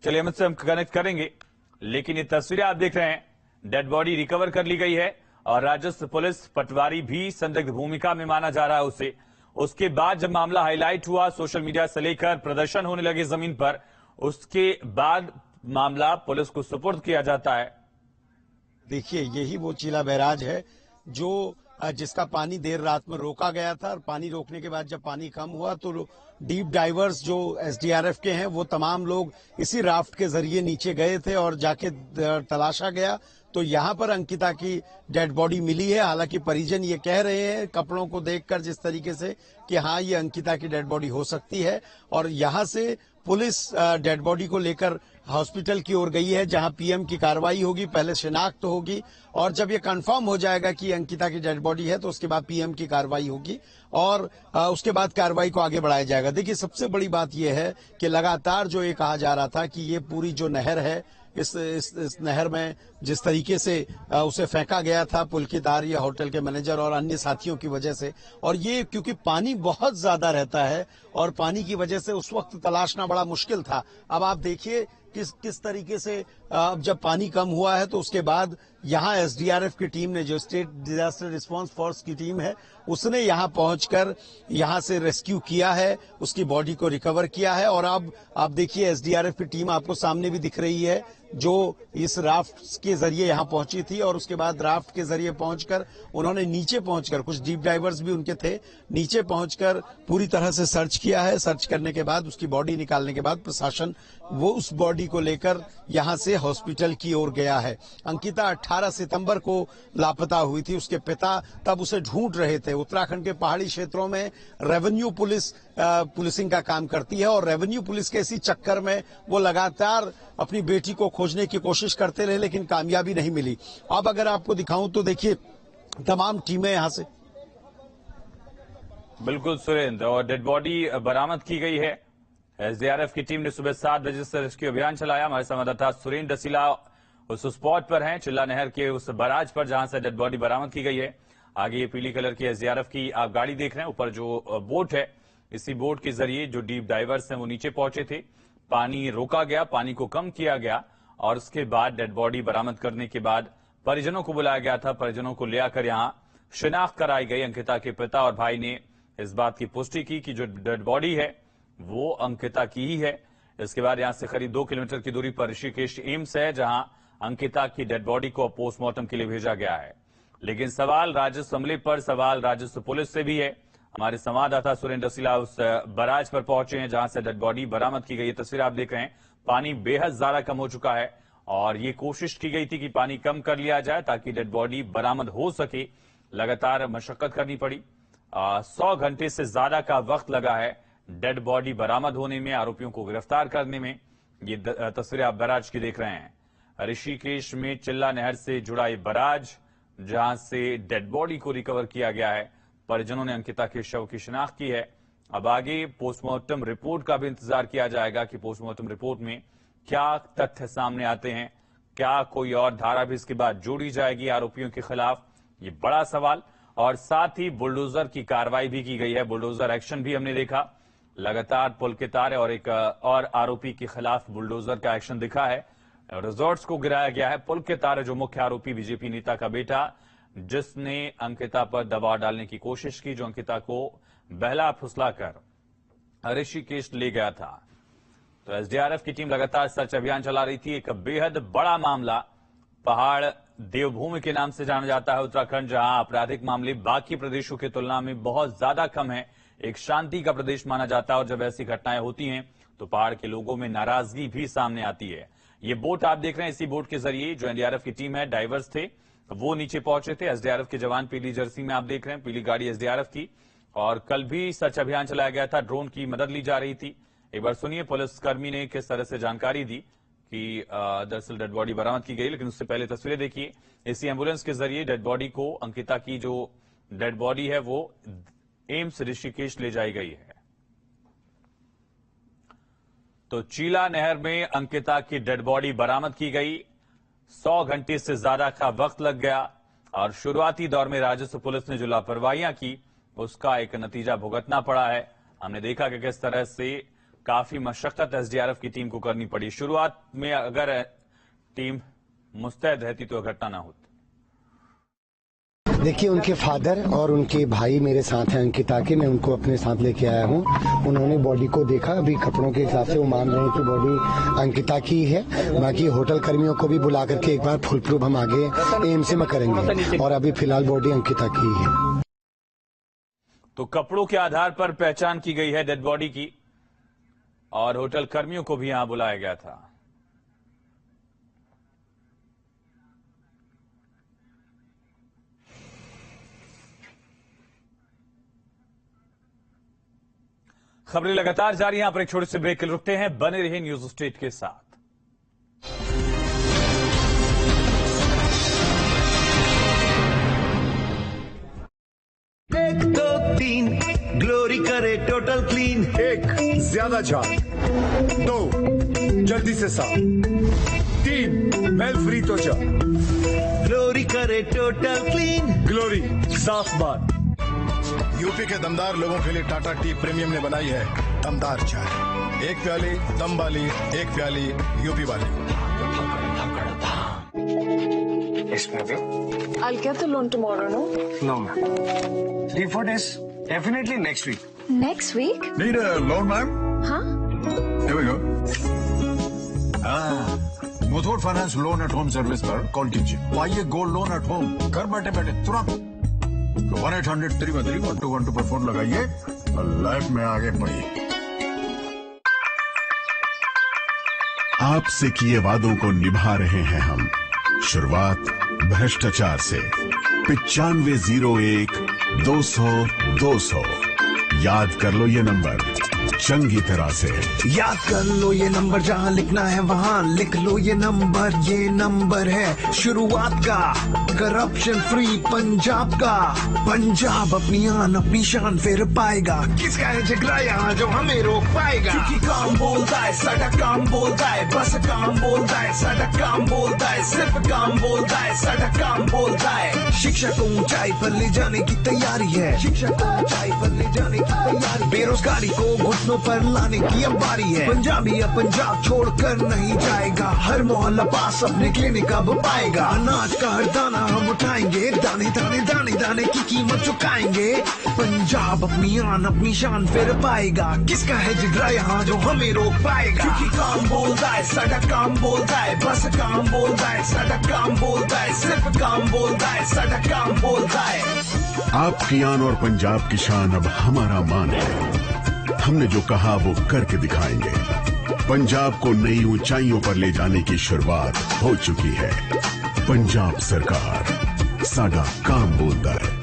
चलिए अमित से हम कनेक्ट करेंगे, लेकिन ये तस्वीरें आप देख रहे हैं, डेड बॉडी रिकवर कर ली गई है और राजस्व पुलिस पटवारी भी संदिग्ध भूमिका में माना जा रहा है उसे। उसके बाद जब मामला हाईलाइट हुआ, सोशल मीडिया से लेकर प्रदर्शन होने लगे जमीन पर, उसके बाद मामला पुलिस को सुपुर्द किया जाता है। देखिए, यही वो चीला बैराज है जो जिसका पानी देर रात में रोका गया था और पानी रोकने के बाद जब पानी कम हुआ तो डीप डाइवर्स जो एसडीआरएफ के हैं वो तमाम लोग इसी राफ्ट के जरिए नीचे गए थे और जाके तलाशा गया तो यहाँ पर अंकिता की डेड बॉडी मिली है। हालांकि परिजन ये कह रहे हैं कपड़ों को देखकर जिस तरीके से कि हाँ ये अंकिता की डेड बॉडी हो सकती है और यहाँ से पुलिस डेड बॉडी को लेकर हॉस्पिटल की ओर गई है जहां पीएम की कार्रवाई होगी, पहले शिनाख्त होगी और जब ये कंफर्म हो जाएगा कि अंकिता की डेड बॉडी है तो उसके बाद पीएम की कार्रवाई होगी और उसके बाद कार्रवाई को आगे बढ़ाया जाएगा। देखिए, सबसे बड़ी बात यह है कि लगातार जो ये कहा जा रहा था कि ये पूरी जो नहर है इस नहर में जिस तरीके से उसे फेंका गया था पुलकिदार या होटल के मैनेजर और अन्य साथियों की वजह से, और ये क्योंकि पानी बहुत ज्यादा रहता है और पानी की वजह से उस वक्त तलाशना बड़ा मुश्किल था। अब आप देखिए किस तरीके से अब जब पानी कम हुआ है तो उसके बाद यहाँ एसडीआरएफ की टीम ने, जो स्टेट डिजास्टर रिस्पांस फोर्स की टीम है, उसने यहाँ पहुंचकर यहाँ से रेस्क्यू किया है, उसकी बॉडी को रिकवर किया है और अब आप देखिए एसडीआरएफ की टीम आपको सामने भी दिख रही है जो इस राफ्ट के जरिए यहाँ पहुंची थी और उसके बाद राफ्ट के जरिए पहुंचकर उन्होंने नीचे पहुंचकर, कुछ डीप डाइवर्स भी उनके थे, नीचे पहुंचकर पूरी तरह से सर्च किया है। सर्च करने के बाद उसकी बॉडी निकालने के बाद प्रशासन वो उस बॉडी को लेकर यहाँ से हॉस्पिटल की ओर गया है। अंकिता 18 सितंबर को लापता हुई थी, उसके पिता तब उसे ढूंढ रहे थे। उत्तराखंड के पहाड़ी क्षेत्रों में रेवेन्यू पुलिस पुलिसिंग का काम करती है और रेवेन्यू पुलिस के इसी चक्कर में वो लगातार अपनी बेटी को खोजने की कोशिश करते रहे लेकिन कामयाबी नहीं मिली। अब अगर आपको दिखाऊं तो देखिए तमाम टीमें यहां से। बिल्कुल सुरेंद्र, और डेड बॉडी बरामद की गई है। एसडीआरएफ की टीम ने सुबह 7 बजे से रेस्क्यू अभियान चलाया। हमारे संवाददाता सुरेंद्र डसीला उस स्पॉट पर हैं, चिल्ला नहर के उस बराज पर जहां से डेड बॉडी बरामद की गई है। आगे ये पीली कलर की एसडीआरएफ की आप गाड़ी देख रहे हैं, ऊपर जो बोट है, इसी बोट के जरिए जो डीप डाइवर्स हैं वो नीचे पहुंचे थे। पानी रोका गया, पानी को कम किया गया और उसके बाद डेड बॉडी बरामद करने के बाद परिजनों को बुलाया गया था। परिजनों को ले आकर यहां शिनाख्त कराई गई। अंकिता के पिता और भाई ने इस बात की पुष्टि की कि जो डेड बॉडी है वो अंकिता की ही है। इसके बाद यहां से करीब 2 किलोमीटर की दूरी पर ऋषिकेश एम्स है जहां अंकिता की डेड बॉडी को पोस्टमार्टम के लिए भेजा गया है। लेकिन सवाल राजस्व अमले पर, सवाल राजस्व पुलिस से भी है। हमारे संवाददाता सुरेंद्र डसीला उस बराज पर पहुंचे हैं जहां से डेड बॉडी बरामद की गई है। तस्वीर आप देख रहे हैं, पानी बेहद ज्यादा कम हो चुका है और ये कोशिश की गई थी कि पानी कम कर लिया जाए ताकि डेड बॉडी बरामद हो सके। लगातार मशक्कत करनी पड़ी, 100 घंटे से ज्यादा का वक्त लगा है डेड बॉडी बरामद होने में, आरोपियों को गिरफ्तार करने में। ये तस्वीरें आप बराज की देख रहे हैं, ऋषिकेश में चिल्ला नहर से जुड़ा ये बराज जहां से डेड बॉडी को रिकवर किया गया है। परिजनों ने अंकिता के शव की शिनाख्त की है। अब आगे पोस्टमार्टम रिपोर्ट का भी इंतजार किया जाएगा कि पोस्टमार्टम रिपोर्ट में क्या तथ्य सामने आते हैं, क्या कोई और धारा भी इसके बाद जोड़ी जाएगी आरोपियों के खिलाफ, ये बड़ा सवाल। और साथ ही बुलडोजर की कार्रवाई भी की गई है, बुलडोजर एक्शन भी हमने देखा। लगातार पुल के तार और एक और आरोपी के खिलाफ बुलडोजर का एक्शन दिखा है। रिजॉर्ट्स को गिराया गया है। पुल के तार जो मुख्य आरोपी बीजेपी नेता का बेटा, जिसने अंकिता पर दबाव डालने की कोशिश की, जो अंकिता को बहला फुसलाकर ऋषिकेश ले गया था। तो एसडीआरएफ की टीम लगातार सर्च अभियान चला रही थी। एक बेहद बड़ा मामला पहाड़ देवभूमि के नाम से जाना जाता है उत्तराखंड, जहां आपराधिक मामले बाकी प्रदेशों की तुलना में बहुत ज्यादा कम है। एक शांति का प्रदेश माना जाता है और जब ऐसी घटनाएं होती हैं तो पहाड़ के लोगों में नाराजगी भी सामने आती है। ये बोट आप देख रहे हैं, इसी बोट के जरिए जो एनडीआरएफ की टीम है, डाइवर्स थे, वो नीचे पहुंचे थे। एसडीआरएफ के जवान पीली जर्सी में आप देख रहे हैं, पीली गाड़ी एसडीआरएफ की। और कल भी सर्च अभियान चलाया गया था, ड्रोन की मदद ली जा रही थी। एक बार सुनिए पुलिसकर्मी ने किस तरह से जानकारी दी कि दरअसल डेड बॉडी बरामद की गई, लेकिन उससे पहले तस्वीरें देखिए। इसी एम्बुलेंस के जरिए डेड बॉडी को, अंकिता की जो डेड बॉडी है वो एम्स ऋषिकेश ले जाई गई है। तो चीला नहर में अंकिता की डेड बॉडी बरामद की गई। 100 घंटे से ज्यादा का वक्त लग गया और शुरुआती दौर में राजस्व पुलिस ने जो लापरवाहियां की उसका एक नतीजा भुगतना पड़ा है। हमने देखा कि किस तरह से काफी मशक्कत एसडीआरएफ की टीम को करनी पड़ी। शुरुआत में अगर टीम मुस्तैद रहती तो घटना ना होती। देखिए, उनके फादर और उनके भाई मेरे साथ हैं अंकिता के, मैं उनको अपने साथ लेके आया हूँ। उन्होंने बॉडी को देखा, अभी कपड़ों के हिसाब से वो मान रहे हैं कि बॉडी अंकिता की है। बाकी होटल कर्मियों को भी बुला करके एक बार फुल प्रूफ हम आगे एम्स में करेंगे और अभी फिलहाल बॉडी अंकिता की है। तो कपड़ों के आधार पर पहचान की गई है डेड बॉडी की और होटल कर्मियों को भी यहां बुलाया गया था। खबरें लगातार जारी हैं। यहां पर एक छोटे से ब्रेक के लिए रुकते हैं। बने रहिए न्यूज स्टेट के साथ। 1 2 3 ग्लोरी करे टोटल क्लीन। 1 ज्यादा झाग, 2 जल्दी से साफ, 3 मेल फ्री त्वचा। ग्लोरी करे टोटल क्लीन। ग्लोरी साफ बात। यूपी के दमदार लोगों के लिए टाटा टी प्रीमियम ने बनाई है दमदार चाय। 1 प्याली दम वाली, 1 प्याली यूपी वाली। I'll get the loan tomorrow, no? No, ma'am. 3-4 days. Definitely next week. Next week? Need a loan, ma'am? Huh? Here we go. Muthoot finance loan at home service पर कॉल कीजिए। पाइए गोल्ड लोन एट होम, घर बैठे बैठे तुरंत। 1-800-313-1212 पर phone लगाइए और लाइफ में आगे बढ़िए। आपसे किए वादों को निभा रहे हैं हम। शुरुआत भ्रष्टाचार से। 9501 200 200 याद कर लो ये नंबर चंगी तरह से। याद कर लो ये नंबर, जहाँ लिखना है वहाँ लिख लो ये नंबर है शुरुआत का। करप्शन फ्री पंजाब का। पंजाब अपनी आन अपनी शान फिर पाएगा। किसका है जिगरा यहाँ जो हमें रोक पाएगा? क्योंकि काम बोलता है, साडा काम बोलता है, बस काम बोलता है, साडा काम बोलता है, सिर्फ काम बोलता है, साडा काम बोलता है। शिक्षा को ऊंचाई पर ले जाने की तैयारी है। शिक्षा को ऊंचाई पर ले जाने की तैयारी। बेरोजगारी को घुटनों पर लाने की अब बारी है। पंजाबी अब पंजाब छोड़कर नहीं जाएगा। हर मोहल्ला पास अपने क्लिनिक अब पाएगा। अनाज का हर दाना हम उठाएंगे, दाने दाने दाने दाने की कीमत चुकाएंगे। पंजाब अपनी आन अपनी शान फिर पाएगा। किसका है जिगरा यहाँ जो हमें रोक पाएगा? क्योंकि काम बोलता है, साडा काम बोलता है, बस काम बोलता है, साडा काम बोलता है, सिर्फ काम बोलता है, साडा काम बोलता है। आपकी आन और पंजाब की शान अब हमारा मान है। हमने जो कहा वो करके दिखाएंगे। पंजाब को नई ऊंचाइयों पर ले जाने की शुरुआत हो चुकी है। पंजाब सरकार, साडा काम बोलता है।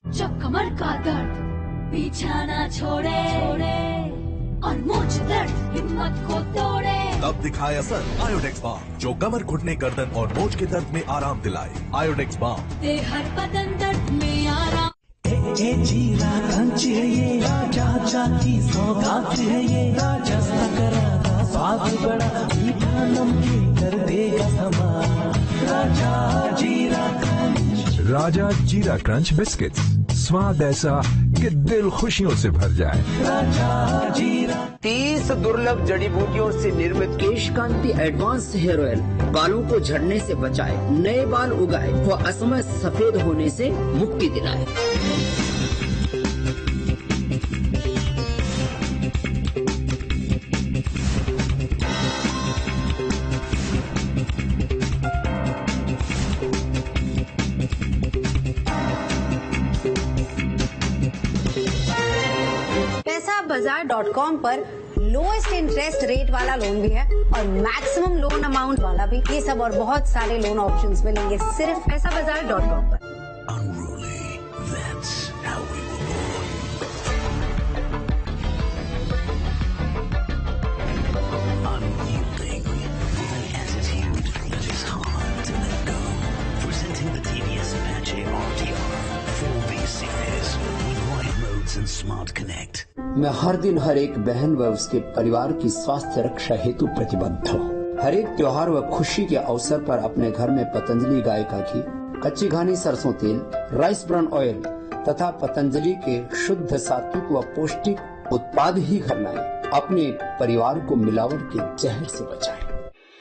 जब कमर का दर्द पीछा ना छोड़े और मूंछ दर्द हिम्मत को तोड़े, तब दिखाए असर आयोडेक्स बाम, जो कमर घुटने गर्दन और मोच के दर्द में आराम दिलाए। आयोडेक्स बाम दे हर बदन दर्द में आराम। जीरा क्रंच है ये, राजा की सौगात है ये, राजा सकरा स्वाद बड़ा मीठा नमकीन कर देगा समा। राजा जीरा क्रंच। राजा जीरा क्रंच बिस्किट्स, स्वाद ऐसा कि दिल खुशियों से भर जाए। राजा जीरा। 30 दुर्लभ जड़ी बूटियों से निर्मित केश कांति एडवांस हेयर ऑयल बालों को झड़ने से बचाए, नए बाल उगाए व असमय सफेद होने से मुक्ति दिलाए। पैसाबाजार.com पर लोएस्ट इंटरेस्ट रेट वाला लोन भी है और मैक्सिमम लोन अमाउंट वाला भी। ये सब और बहुत सारे लोन ऑप्शंस मिलेंगे सिर्फ पैसाबाजार.com पर। Smart connect. मैं हर दिन हर एक बहन व उसके परिवार की स्वास्थ्य रक्षा हेतु प्रतिबद्ध हूँ। हर एक त्योहार व खुशी के अवसर पर अपने घर में पतंजलि गाय का घी, कच्ची घानी सरसों तेल, राइस ब्रान ऑयल तथा पतंजलि के शुद्ध सात्विक व पौष्टिक उत्पाद ही घर लाएं। अपने परिवार को मिलावट के जहर से बचाएं।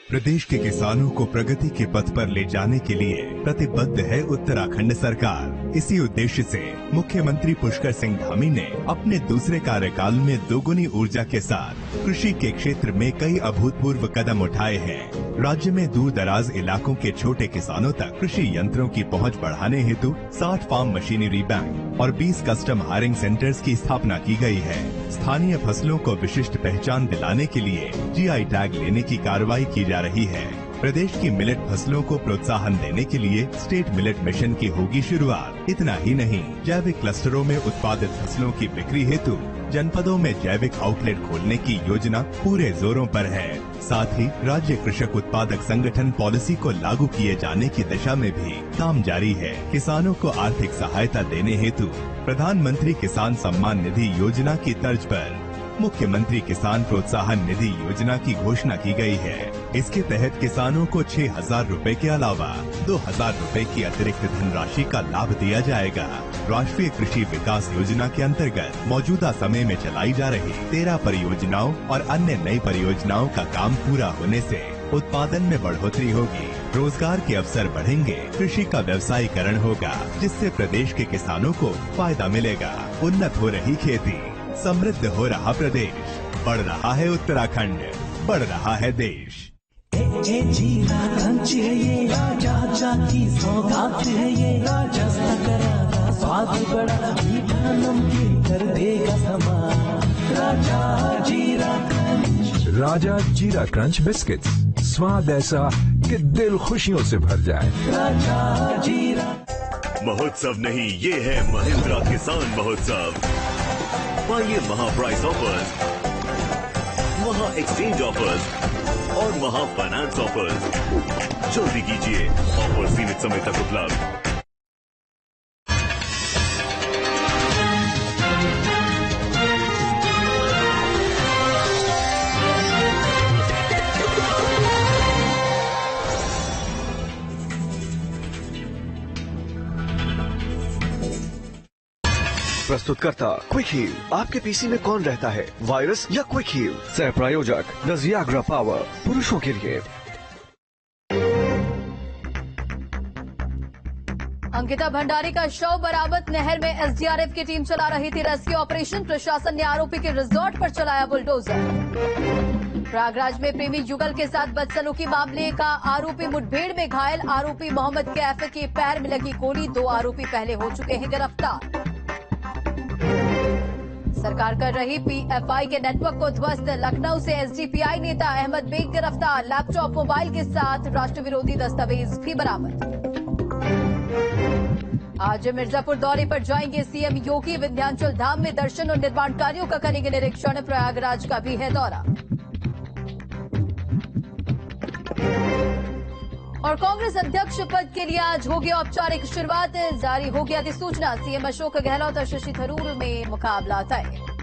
प्रदेश के किसानों को प्रगति के पथ पर ले जाने के लिए प्रतिबद्ध है उत्तराखंड सरकार। इसी उद्देश्य से मुख्यमंत्री पुष्कर सिंह धामी ने अपने दूसरे कार्यकाल में दोगुनी ऊर्जा के साथ कृषि के क्षेत्र में कई अभूतपूर्व कदम उठाए हैं। राज्य में दूर दराज इलाकों के छोटे किसानों तक कृषि यंत्रों की पहुंच बढ़ाने हेतु 60 फार्म मशीनरी बैंक और 20 कस्टम हायरिंग सेंटर्स की स्थापना की गई है। स्थानीय फसलों को विशिष्ट पहचान दिलाने के लिए जीआई टैग लेने की कार्रवाई की जा रही है। प्रदेश की मिलेट फसलों को प्रोत्साहन देने के लिए स्टेट मिलेट मिशन की होगी शुरुआत। इतना ही नहीं, जैविक क्लस्टरों में उत्पादित फसलों की बिक्री हेतु जनपदों में जैविक आउटलेट खोलने की योजना पूरे जोरों पर है। साथ ही राज्य कृषक उत्पादक संगठन पॉलिसी को लागू किए जाने की दिशा में भी काम जारी है। किसानों को आर्थिक सहायता देने हेतु प्रधानमंत्री किसान सम्मान निधि योजना की तर्ज पर मुख्यमंत्री किसान प्रोत्साहन निधि योजना की घोषणा की गई है। इसके तहत किसानों को 6,000 रूपए के अलावा 2,000 रूपए की अतिरिक्त धनराशि का लाभ दिया जाएगा। राष्ट्रीय कृषि विकास योजना के अंतर्गत मौजूदा समय में चलाई जा रही 13 परियोजनाओं और अन्य नई परियोजनाओं का काम पूरा होने से उत्पादन में बढ़ोतरी होगी, रोजगार के अवसर बढ़ेंगे, कृषि का व्यवसायीकरण होगा, जिससे प्रदेश के किसानों को फायदा मिलेगा। उन्नत हो रही खेती, समृद्ध हो रहा प्रदेश, बढ़ रहा है उत्तराखंड, बढ़ रहा है देश। जीरा क्रंच है ये, राजा की सौगात है ये, राजा सकरारा स्वाद बड़ा मीठा नमकीन कर देगा समा। राजा जीरा क्रंच। राजा जीरा क्रंच बिस्किट्स, स्वाद ऐसा कि दिल खुशियों से भर जाए। राजा जीरा महोत्सव नहीं, ये है महिंद्रा किसान महोत्सव। पाइए महा प्राइस ऑफर्स, महा एक्सचेंज ऑफर्स और महा फाइनेंस ऑफर्स। जल्दी कीजिए, ऑफर सीमित समय तक उपलब्ध। प्रस्तुतकर्ता क्विक हील। आपके पीसी में कौन रहता है, वायरस या क्विक हील? सह प्रायोजक नजियाग्रा पावर, पुरुषों के लिए। अंकिता भंडारी का शव बरामद। नहर में एसडीआरएफ की टीम चला रही थी रेस्क्यू ऑपरेशन। प्रशासन ने आरोपी के रिजॉर्ट पर चलाया बुलडोजर। प्रयागराज में प्रेमी युगल के साथ बदसलूकी मामले का आरोपी मुठभेड़ में घायल। आरोपी मोहम्मद कैफ के पैर में लगी गोली। 2 आरोपी पहले हो चुके हैं गिरफ्तार। सरकार कर रही पीएफआई के नेटवर्क को ध्वस्त। लखनऊ से एसडीपीआई नेता अहमद बेग गिरफ्तार। लैपटॉप मोबाइल के साथ राष्ट्र विरोधी दस्तावेज भी बरामद। आज मिर्जापुर दौरे पर जाएंगे सीएम योगी। विंध्याचल धाम में दर्शन और निर्माण कार्यों का करेंगे निरीक्षण। प्रयागराज का भी है दौरा। और कांग्रेस अध्यक्ष पद के लिए आज होगी औपचारिक शुरुआत। जारी होगी अधिसूचना। सीएम अशोक गहलोत और शशि थरूर में मुकाबला तय।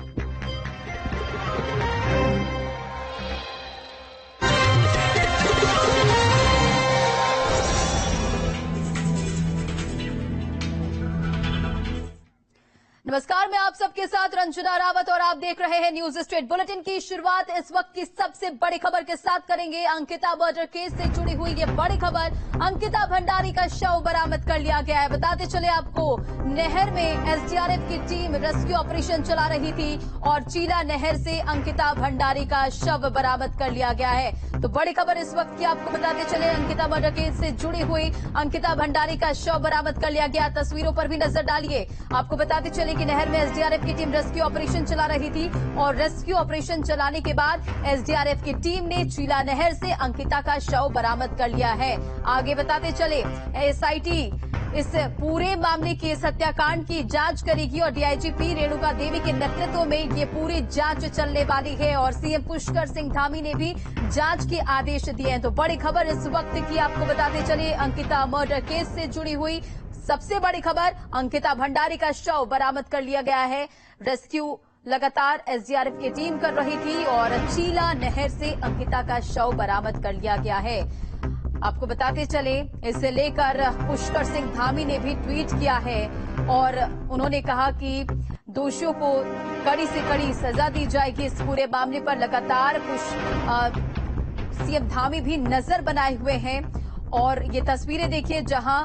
नमस्कार, मैं आप सबके साथ रंजना रावत और आप देख रहे हैं न्यूज स्ट्रीट। बुलेटिन की शुरुआत इस वक्त की सबसे बड़ी खबर के साथ करेंगे। अंकिता मर्डर केस से जुड़ी हुई ये बड़ी खबर। अंकिता भंडारी का शव बरामद कर लिया गया है। बताते चले आपको, नहर में एसडीआरएफ की टीम रेस्क्यू ऑपरेशन चला रही थी और चीला नहर से अंकिता भंडारी का शव बरामद कर लिया गया है। तो बड़ी खबर इस वक्त की आपको बताते चले, अंकिता मर्डर केस से जुड़ी हुई अंकिता भंडारी का शव बरामद कर लिया गया। तस्वीरों पर भी नजर डालिए। आपको बताते चले कि नहर में एसडीआरएफ की टीम रेस्क्यू ऑपरेशन चला रही थी और रेस्क्यू ऑपरेशन चलाने के बाद एसडीआरएफ की टीम ने चीला नहर से अंकिता का शव बरामद कर लिया है। आगे बताते चले, एसआईटी इस पूरे मामले की, इस हत्याकांड की जांच करेगी और डीआईजीपी रेणुका देवी के नेतृत्व में ये पूरी जांच चलने वाली है और सीएम पुष्कर सिंह धामी ने भी जांच के आदेश दिए हैं। तो बड़ी खबर इस वक्त की आपको बताते चले, अंकिता मर्डर केस से जुड़ी हुई सबसे बड़ी खबर, अंकिता भंडारी का शव बरामद कर लिया गया है। रेस्क्यू लगातार एसडीआरएफ की टीम कर रही थी और चीला नहर से अंकिता का शव बरामद कर लिया गया है। आपको बताते चले, इसे लेकर पुष्कर सिंह धामी ने भी ट्वीट किया है और उन्होंने कहा कि दोषियों को कड़ी से कड़ी सजा दी जाएगी। इस पूरे मामले पर लगातार सीएम धामी भी नजर बनाए हुए हैं और ये तस्वीरें देखिए जहां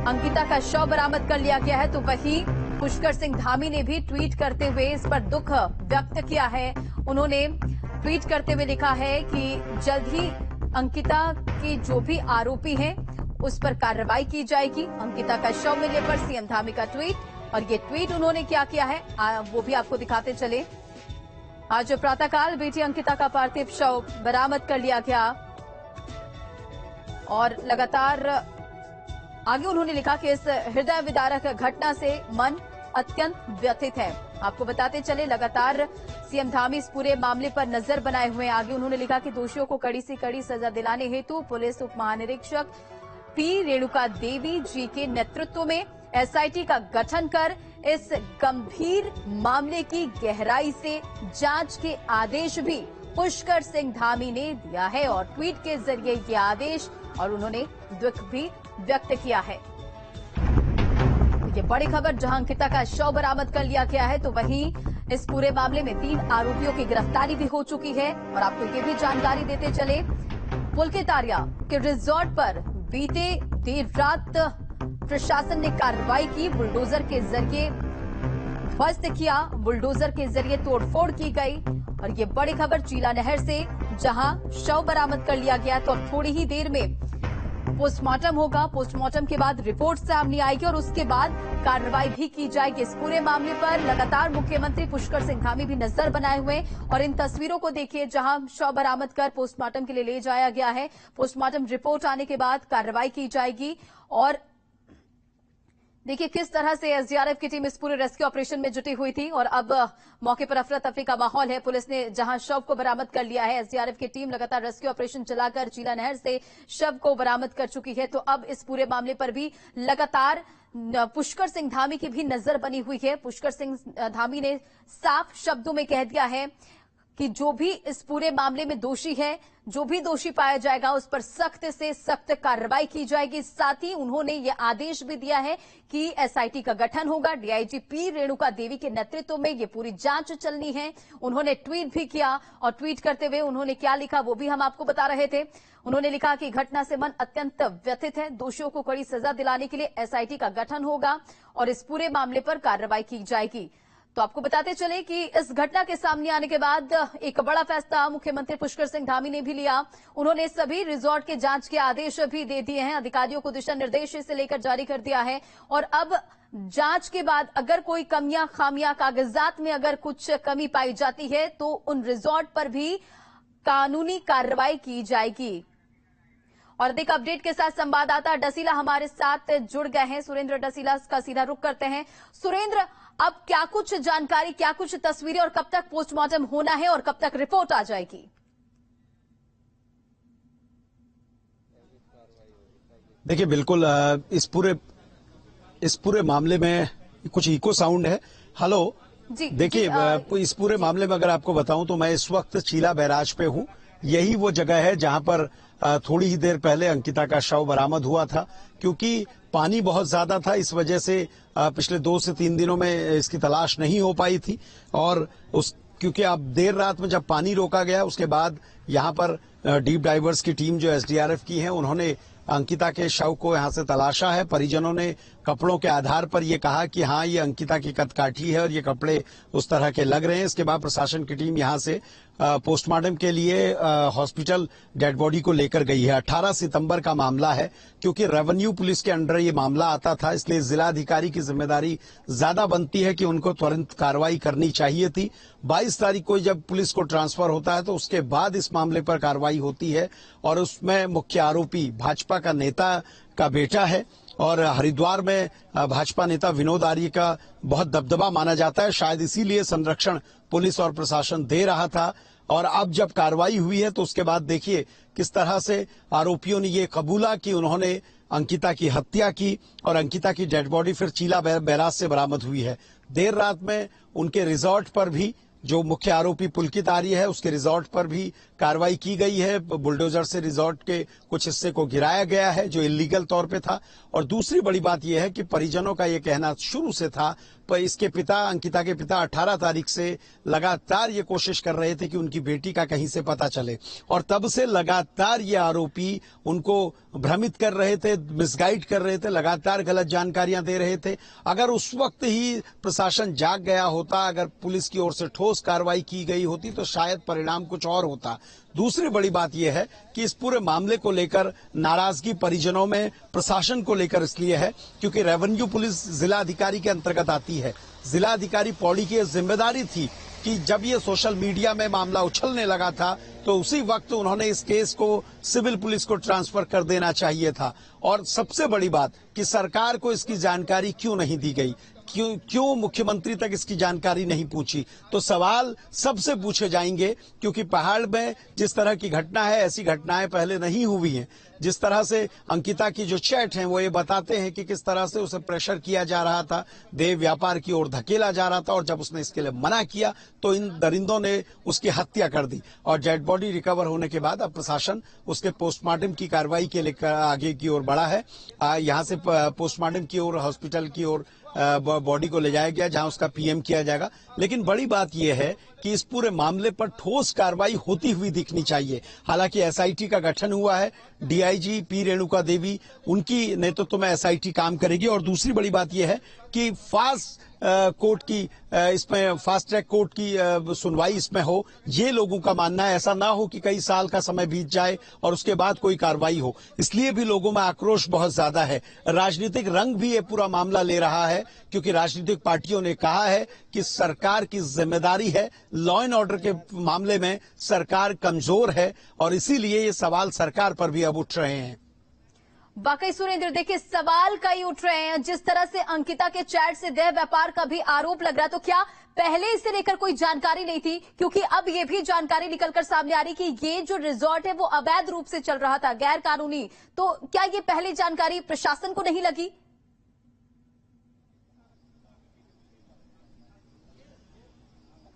अंकिता का शव बरामद कर लिया गया है, तो वहीं पुष्कर सिंह धामी ने भी ट्वीट करते हुए इस पर दुख व्यक्त किया है। उन्होंने ट्वीट करते हुए लिखा है कि जल्द ही अंकिता के जो भी आरोपी हैं उस पर कार्रवाई की जाएगी। अंकिता का शव मिलने पर सीएम धामी का ट्वीट, और ये ट्वीट उन्होंने क्या किया है वो भी आपको दिखाते चले। आज प्रातःकाल बेटी अंकिता का पार्थिव शव बरामद कर लिया गया और लगातार आगे उन्होंने लिखा कि इस हृदय विदारक घटना से मन अत्यंत व्यथित है। आपको बताते चले, लगातार सीएम धामी इस पूरे मामले पर नजर बनाए हुए हैं। आगे उन्होंने लिखा कि दोषियों को कड़ी से कड़ी सजा दिलाने हेतु पुलिस उप महानिरीक्षक पी रेणुका देवी जी के नेतृत्व में एसआईटी का गठन कर इस गंभीर मामले की गहराई से जांच के आदेश भी पुष्कर सिंह धामी ने दिया है और ट्वीट के जरिए ये आदेश और उन्होंने दुख भी व्यक्त किया है। ये बड़ी खबर, जहां अंकिता का शव बरामद कर लिया गया है, तो वहीं इस पूरे मामले में 3 आरोपियों की गिरफ्तारी भी हो चुकी है। और आपको ये भी जानकारी देते चले, पुलकेतारिया के रिजॉर्ट पर बीते देर रात प्रशासन ने कार्रवाई की। बुलडोजर के जरिए ध्वस्त किया, बुलडोजर के जरिए तोड़फोड़ की गई। और ये बड़ी खबर चीला नहर से, जहां शव बरामद कर लिया गया, तो अब थोड़ी ही देर में पोस्टमार्टम होगा। पोस्टमार्टम के बाद रिपोर्ट सामने आएगी और उसके बाद कार्रवाई भी की जाएगी। इस पूरे मामले पर लगातार मुख्यमंत्री पुष्कर सिंह धामी भी नजर बनाए हुए और इन तस्वीरों को देखिए जहां शव बरामद कर पोस्टमार्टम के लिए ले जाया गया है। पोस्टमार्टम रिपोर्ट आने के बाद कार्रवाई की जाएगी और देखिए किस तरह से एसडीआरएफ की टीम इस पूरे रेस्क्यू ऑपरेशन में जुटी हुई थी और अब मौके पर अफरा तफरी का माहौल है। पुलिस ने जहां शव को बरामद कर लिया है, एसडीआरएफ की टीम लगातार रेस्क्यू ऑपरेशन चलाकर चीला नहर से शव को बरामद कर चुकी है। तो अब इस पूरे मामले पर भी लगातार पुष्कर सिंह धामी की भी नजर बनी हुई है। पुष्कर सिंह धामी ने साफ शब्दों में कह दिया है कि जो भी इस पूरे मामले में दोषी है, जो भी दोषी पाया जाएगा उस पर सख्त से सख्त कार्रवाई की जाएगी। साथ ही उन्होंने ये आदेश भी दिया है कि एसआईटी का गठन होगा। डीआईजी पी रेणुका देवी के नेतृत्व में ये पूरी जांच चलनी है। उन्होंने ट्वीट भी किया और ट्वीट करते हुए उन्होंने क्या लिखा वो भी हम आपको बता रहे थे। उन्होंने लिखा कि घटना से मन अत्यंत व्यथित है, दोषियों को कड़ी सजा दिलाने के लिए एसआईटी का गठन होगा और इस पूरे मामले पर कार्रवाई की जाएगी। तो आपको बताते चले कि इस घटना के सामने आने के बाद एक बड़ा फैसला मुख्यमंत्री पुष्कर सिंह धामी ने भी लिया। उन्होंने सभी रिजॉर्ट के जांच के आदेश भी दे दिए हैं, अधिकारियों को दिशा निर्देश इसे लेकर जारी कर दिया है और अब जांच के बाद अगर कोई कमियां खामियां कागजात में अगर कुछ कमी पाई जाती है तो उन रिजॉर्ट पर भी कानूनी कार्रवाई की जाएगी। और अधिक अपडेट के साथ संवाददाता डसीला हमारे साथ जुड़ गए हैं। सुरेंद्र डसीला का सीधा रुख करते हैं। सुरेंद्र, अब क्या कुछ जानकारी, क्या कुछ तस्वीरें और कब तक पोस्टमार्टम होना है और कब तक रिपोर्ट आ जाएगी? देखिए बिल्कुल इस पूरे मामले में कुछ इको साउंड है। हेलो जी, देखिए इस पूरे मामले में अगर आपको बताऊं तो मैं इस वक्त चीला बैराज पे हूं। यही वो जगह है जहां पर थोड़ी ही देर पहले अंकिता का शव बरामद हुआ था। क्योंकि पानी बहुत ज्यादा था, इस वजह से पिछले 2 से 3 दिनों में इसकी तलाश नहीं हो पाई थी और क्योंकि अब देर रात में जब पानी रोका गया उसके बाद यहाँ पर डीप डाइवर्स की टीम जो एसडीआरएफ की है उन्होंने अंकिता के शव को यहां से तलाशा है। परिजनों ने कपड़ों के आधार पर ये कहा कि हाँ ये अंकिता की कदकाठी है और ये कपड़े उस तरह के लग रहे हैं। इसके बाद प्रशासन की टीम यहां से पोस्टमार्टम के लिए हॉस्पिटल डेड बॉडी को लेकर गई है। 18 सितंबर का मामला है, क्योंकि रेवेन्यू पुलिस के अंडर ये मामला आता था, इसलिए जिलाधिकारी की जिम्मेदारी ज्यादा बनती है कि उनको तुरंत कार्रवाई करनी चाहिए थी। 22 तारीख को जब पुलिस को ट्रांसफर होता है तो उसके बाद इस मामले पर कार्रवाई होती है और उसमें मुख्य आरोपी भाजपा का नेता का बेटा है और हरिद्वार में भाजपा नेता विनोद आर्य का बहुत दबदबा माना जाता है। शायद इसीलिए संरक्षण पुलिस और प्रशासन दे रहा था। और अब जब कार्रवाई हुई है तो उसके बाद देखिए किस तरह से आरोपियों ने ये कबूला कि उन्होंने अंकिता की हत्या की और अंकिता की डेड बॉडी फिर चीला बैराज से बरामद हुई है। देर रात में उनके रिजॉर्ट पर भी, जो मुख्य आरोपी पुलकित आर्य है, उसके रिजॉर्ट पर भी कार्रवाई की गई है। बुलडोजर से रिजॉर्ट के कुछ हिस्से को गिराया गया है जो इलीगल तौर पे था। और दूसरी बड़ी बात यह है कि परिजनों का यह कहना शुरू से था, पर इसके पिता, अंकिता के पिता 18 तारीख से लगातार ये कोशिश कर रहे थे कि उनकी बेटी का कहीं से पता चले और तब से लगातार ये आरोपी उनको भ्रमित कर रहे थे, मिसगाइड कर रहे थे, लगातार गलत जानकारियां दे रहे थे। अगर उस वक्त ही प्रशासन जाग गया होता, अगर पुलिस की ओर से ठोस कार्रवाई की गई होती तो शायद परिणाम कुछ और होता। दूसरी बड़ी बात यह है कि इस पूरे मामले को लेकर नाराजगी परिजनों में प्रशासन को लेकर इसलिए है क्योंकि रेवेन्यू पुलिस जिलाधिकारी के अंतर्गत आती है। जिलाधिकारी पौड़ी की जिम्मेदारी थी कि जब ये सोशल मीडिया में मामला उछलने लगा था तो उसी वक्त उन्होंने इस केस को सिविल पुलिस को ट्रांसफर कर देना चाहिए था। और सबसे बड़ी बात कि सरकार को इसकी जानकारी क्यों नहीं दी गई, क्यों मुख्यमंत्री तक इसकी जानकारी नहीं पहुंची। तो सवाल सबसे पूछे जाएंगे, क्योंकि पहाड़ में जिस तरह की घटना है ऐसी घटनाएं पहले नहीं हुई हैं। जिस तरह से अंकिता की जो चैट हैं वो ये बताते हैं कि किस तरह से उसे प्रेशर किया जा रहा था, देह व्यापार की ओर धकेला जा रहा था और जब उसने इसके लिए मना किया तो इन दरिंदों ने उसकी हत्या कर दी। और डेड बॉडी रिकवर होने के बाद अब प्रशासन उसके पोस्टमार्टम की कार्रवाई के लिए आगे की ओर बढ़ा है। यहाँ से पोस्टमार्टम की ओर, हॉस्पिटल की ओर बॉडी को ले जाया गया जहां उसका पीएम किया जाएगा। लेकिन बड़ी बात यह है कि इस पूरे मामले पर ठोस कार्रवाई होती हुई दिखनी चाहिए। हालांकि एसआईटी का गठन हुआ है, डीआईजी पी रेणुका देवी, उनकी नेतृत्व में एसआईटी काम करेगी। और दूसरी बड़ी बात यह है कि फास्ट ट्रैक कोर्ट की सुनवाई इसमें हो, ये लोगों का मानना है। ऐसा ना हो कि कई साल का समय बीत जाए और उसके बाद कोई कार्रवाई हो, इसलिए भी लोगों में आक्रोश बहुत ज्यादा है। राजनीतिक रंग भी ये पूरा मामला ले रहा है क्योंकि राजनीतिक पार्टियों ने कहा है कि सरकार की जिम्मेदारी है, लॉ एंड ऑर्डर के मामले में सरकार कमजोर है और इसीलिए ये सवाल सरकार पर भी अब उठ रहे हैं। वाकई सुरेंद्र, देखिए सवाल कई उठ रहे हैं। जिस तरह से अंकिता के चैट से देह व्यापार का भी आरोप लग रहा है, तो क्या पहले इससे लेकर कोई जानकारी नहीं थी? क्योंकि अब ये भी जानकारी निकलकर सामने आ रही कि ये जो रिजॉर्ट है वो अवैध रूप से चल रहा था, गैर कानूनी। तो क्या ये पहले जानकारी प्रशासन को नहीं लगी?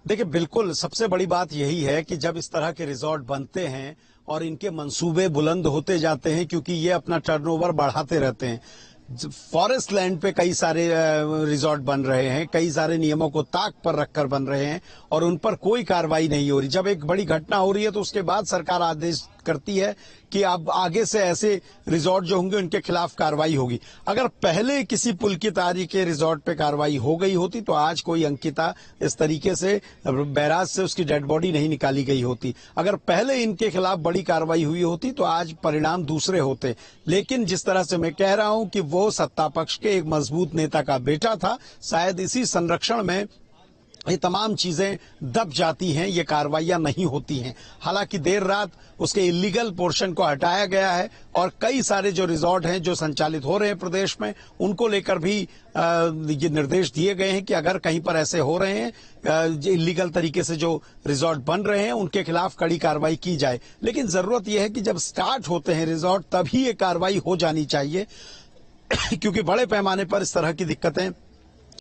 देखिए, बिल्कुल सबसे बड़ी बात यही है कि जब इस तरह के रिजॉर्ट बनते हैं और इनके मंसूबे बुलंद होते जाते हैं, क्योंकि ये अपना टर्नओवर बढ़ाते रहते हैं। फॉरेस्ट लैंड पे कई सारे रिजॉर्ट बन रहे हैं, कई सारे नियमों को ताक पर रखकर बन रहे हैं और उन पर कोई कार्रवाई नहीं हो रही। जब एक बड़ी घटना हो रही है तो उसके बाद सरकार आदेश करती है कि अब आगे से ऐसे रिजॉर्ट जो होंगे उनके खिलाफ कार्रवाई होगी। अगर पहले किसी पुलकित आर्य के रिजॉर्ट पे कार्रवाई हो गई होती तो आज कोई अंकिता इस तरीके से बैराज से उसकी डेड बॉडी नहीं निकाली गई होती। अगर पहले इनके खिलाफ बड़ी कार्रवाई हुई होती तो आज परिणाम दूसरे होते। लेकिन जिस तरह से मैं कह रहा हूं कि वो सत्ता पक्ष के एक मजबूत नेता का बेटा था, शायद इसी संरक्षण में ये तमाम चीजें दब जाती हैं, ये कार्रवाइयां नहीं होती हैं। हालांकि देर रात उसके इलीगल पोर्शन को हटाया गया है और कई सारे जो रिजॉर्ट हैं जो संचालित हो रहे हैं प्रदेश में, उनको लेकर भी ये निर्देश दिए गए हैं कि अगर कहीं पर ऐसे हो रहे हैं, इलीगल तरीके से जो रिजॉर्ट बन रहे हैं, उनके खिलाफ कड़ी कार्रवाई की जाए। लेकिन जरूरत यह है कि जब स्टार्ट होते हैं रिजॉर्ट तभी ये कार्रवाई हो जानी चाहिए क्योंकि बड़े पैमाने पर इस तरह की दिक्कतें,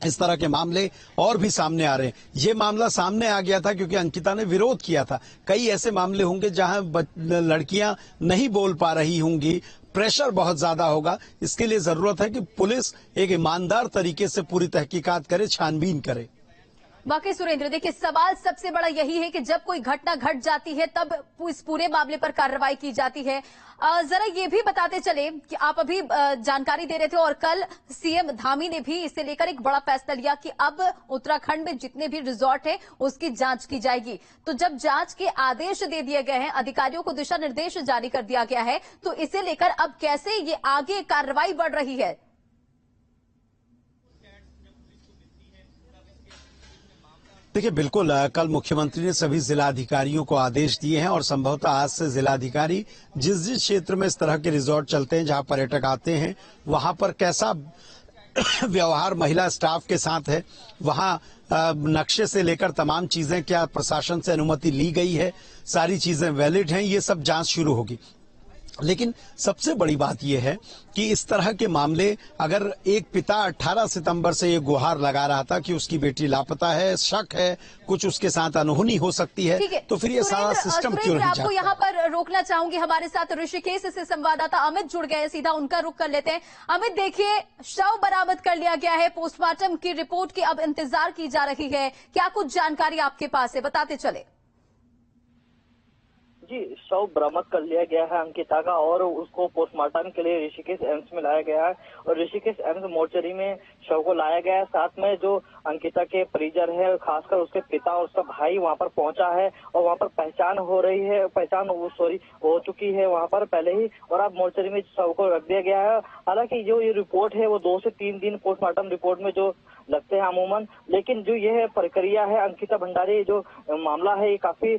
इस तरह के मामले और भी सामने आ रहे हैं। ये मामला सामने आ गया था क्योंकि अंकिता ने विरोध किया था। कई ऐसे मामले होंगे जहां लड़कियां नहीं बोल पा रही होंगी, प्रेशर बहुत ज्यादा होगा। इसके लिए जरूरत है कि पुलिस एक ईमानदार तरीके से पूरी तहकीकात करे, छानबीन करे। वाकई सुरेंद्र, देखिए सवाल सबसे बड़ा यही है कि जब कोई घटना घट जाती है तब इस पूरे मामले पर कार्रवाई की जाती है। जरा ये भी बताते चले कि आप अभी जानकारी दे रहे थे और कल सीएम धामी ने भी इसे लेकर एक बड़ा फैसला लिया कि अब उत्तराखंड में जितने भी रिजॉर्ट हैं उसकी जांच की जाएगी। तो जब जांच के आदेश दे दिए गए हैं, अधिकारियों को दिशा निर्देश जारी कर दिया गया है, तो इसे लेकर अब कैसे ये आगे कार्रवाई बढ़ रही है? देखिए, बिल्कुल कल मुख्यमंत्री ने सभी जिलाधिकारियों को आदेश दिए हैं और संभवतः आज से जिलाधिकारी जिस जिस क्षेत्र में इस तरह के रिजॉर्ट चलते हैं जहां पर्यटक आते हैं वहां पर कैसा व्यवहार महिला स्टाफ के साथ है, वहां नक्शे से लेकर तमाम चीजें क्या प्रशासन से अनुमति ली गई है, सारी चीजें वैलिड हैं, ये सब जांच शुरू होगी। लेकिन सबसे बड़ी बात यह है कि इस तरह के मामले, अगर एक पिता 18 सितंबर से ये गुहार लगा रहा था कि उसकी बेटी लापता है, शक है, कुछ उसके साथ अनहोनी हो सकती है, तो फिर ये सारा सिस्टम क्यों नहीं जाता? आपको यहाँ पर रोकना चाहूंगी, हमारे साथ ऋषिकेश से संवाददाता अमित जुड़ गए, सीधा उनका रुख कर लेते हैं। अमित, देखिए शव बरामद कर लिया गया है, पोस्टमार्टम की रिपोर्ट की अब इंतजार की जा रही है, क्या कुछ जानकारी आपके पास है, बताते चले। जी, शव बरामद कर लिया गया है अंकिता का और उसको पोस्टमार्टम के लिए ऋषिकेश एम्स में लाया गया है और ऋषिकेश एम्स मोर्चरी में शव को लाया गया है। साथ में जो अंकिता के परिजन है, खासकर उसके पिता और उसका भाई वहां पर पहुंचा है और वहां पर पहचान हो चुकी है वहां पर पहले ही, और अब मोर्चरी में शव को रख दिया गया है। हालांकि जो ये रिपोर्ट है वो 2 से 3 दिन पोस्टमार्टम रिपोर्ट में जो लगते हैं अमूमन, लेकिन जो यह प्रक्रिया है अंकिता भंडारी जो मामला है ये काफी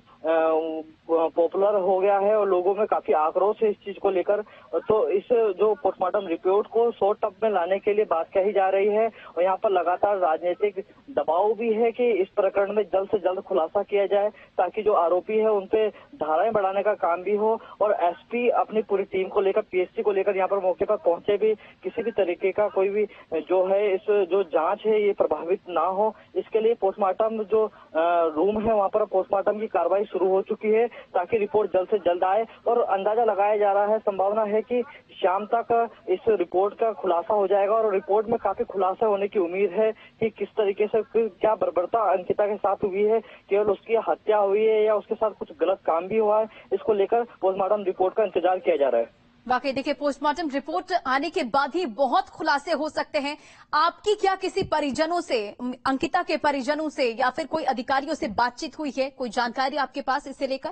पॉपुलर हो गया है और लोगों में काफी आक्रोश है इस चीज को लेकर। तो इस जो पोस्टमार्टम रिपोर्ट को शॉर्ट टर्म में लाने के लिए बात कही जा रही है और यहाँ पर लगातार राजनीतिक दबाव भी है कि इस प्रकरण में जल्द से जल्द खुलासा किया जाए ताकि जो आरोपी है उन पे धाराएं बढ़ाने का काम भी हो और एसपी अपनी पूरी टीम को लेकर, पीएससी को लेकर यहाँ पर मौके पर पहुंचे भी, किसी भी तरीके का कोई भी जो है इस जो जांच है ये प्रभावित ना हो, इसके लिए पोस्टमार्टम जो रूम है वहाँ पर पोस्टमार्टम की कार्रवाई शुरू हो चुकी है ताकि रिपोर्ट जल्द से जल्द आए और अंदाजा लगाया जा रहा है, संभावना है कि शाम तक इस रिपोर्ट का खुलासा हो जाएगा और रिपोर्ट में काफी खुलासा होने की उम्मीद है कि किस तरीके से क्या बर्बरता अंकिता के साथ हुई है, केवल उसकी हत्या हुई है या उसके साथ कुछ गलत काम भी हुआ है, इसको लेकर पोस्टमार्टम रिपोर्ट का इंतजार किया जा रहा है। वाकई देखिए, पोस्टमार्टम रिपोर्ट आने के बाद ही बहुत खुलासे हो सकते हैं। आपकी क्या किसी परिजनों से, अंकिता के परिजनों से या फिर कोई अधिकारियों से बातचीत हुई है? कोई जानकारी आपके पास इसे लेकर?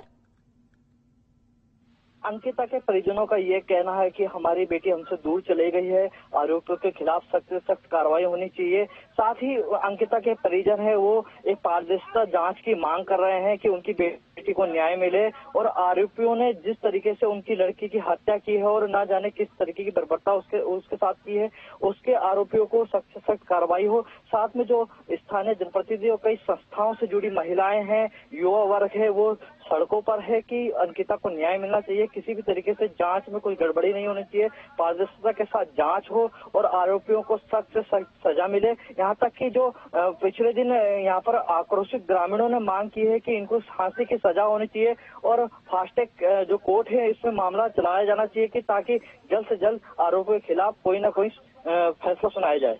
अंकिता के परिजनों का ये कहना है कि हमारी बेटी हमसे दूर चली गई है, आरोपियों के खिलाफ सख्त से सख्त कार्रवाई होनी चाहिए। साथ ही अंकिता के परिजन है वो एक पारदर्शिता जांच की मांग कर रहे हैं कि उनकी बेटी को न्याय मिले और आरोपियों ने जिस तरीके से उनकी लड़की की हत्या की है और ना जाने किस तरीके की बर्बरता उसके साथ की है, उसके आरोपियों को सख्त से सख्त कार्रवाई हो। साथ में जो स्थानीय जनप्रतिनिधि और कई संस्थाओं से जुड़ी महिलाएं हैं, युवा वर्ग है, वो सड़कों पर है कि अंकिता को न्याय मिलना चाहिए, किसी भी तरीके से जांच में कोई गड़बड़ी नहीं होनी चाहिए, पारदर्शिता के साथ जांच हो और आरोपियों को सख्त से सख्त सजा मिले। यहाँ तक कि जो पिछले दिन यहाँ पर आक्रोशित ग्रामीणों ने मांग की है कि इनको फांसी की सजा होनी चाहिए और फास्टैग जो कोर्ट है इसमें मामला चलाया जाना चाहिए कि ताकि जल्द से जल्द आरोपियों के खिलाफ कोई ना कोई फैसला सुनाया जाए।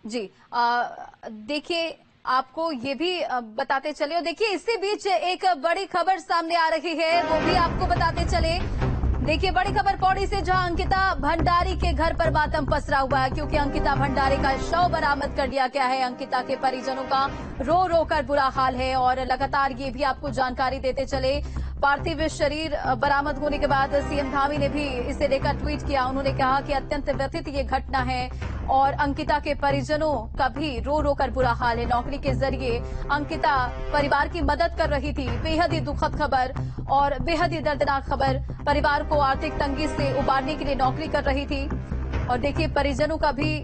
जी, देखिए आपको ये भी बताते चले और देखिए इसी बीच एक बड़ी खबर सामने आ रही है, वो भी आपको बताते चले। देखिए बड़ी खबर पौड़ी से, जहां अंकिता भंडारी के घर पर मातम पसरा हुआ है क्योंकि अंकिता भंडारी का शव बरामद कर लिया गया है। अंकिता के परिजनों का रो रो कर बुरा हाल है और लगातार ये भी आपको जानकारी देते चले। पार्थिव शरीर बरामद होने के बाद सीएम धामी ने भी इसे लेकर ट्वीट किया। उन्होंने कहा कि अत्यंत व्यथित ये घटना है और अंकिता के परिजनों का भी रो रो कर बुरा हाल है। नौकरी के जरिए अंकिता परिवार की मदद कर रही थी। बेहद ही दुखद खबर और बेहद ही दर्दनाक खबर। परिवार को आर्थिक तंगी से उबारने के लिए नौकरी कर रही थी और देखिए परिजनों का भी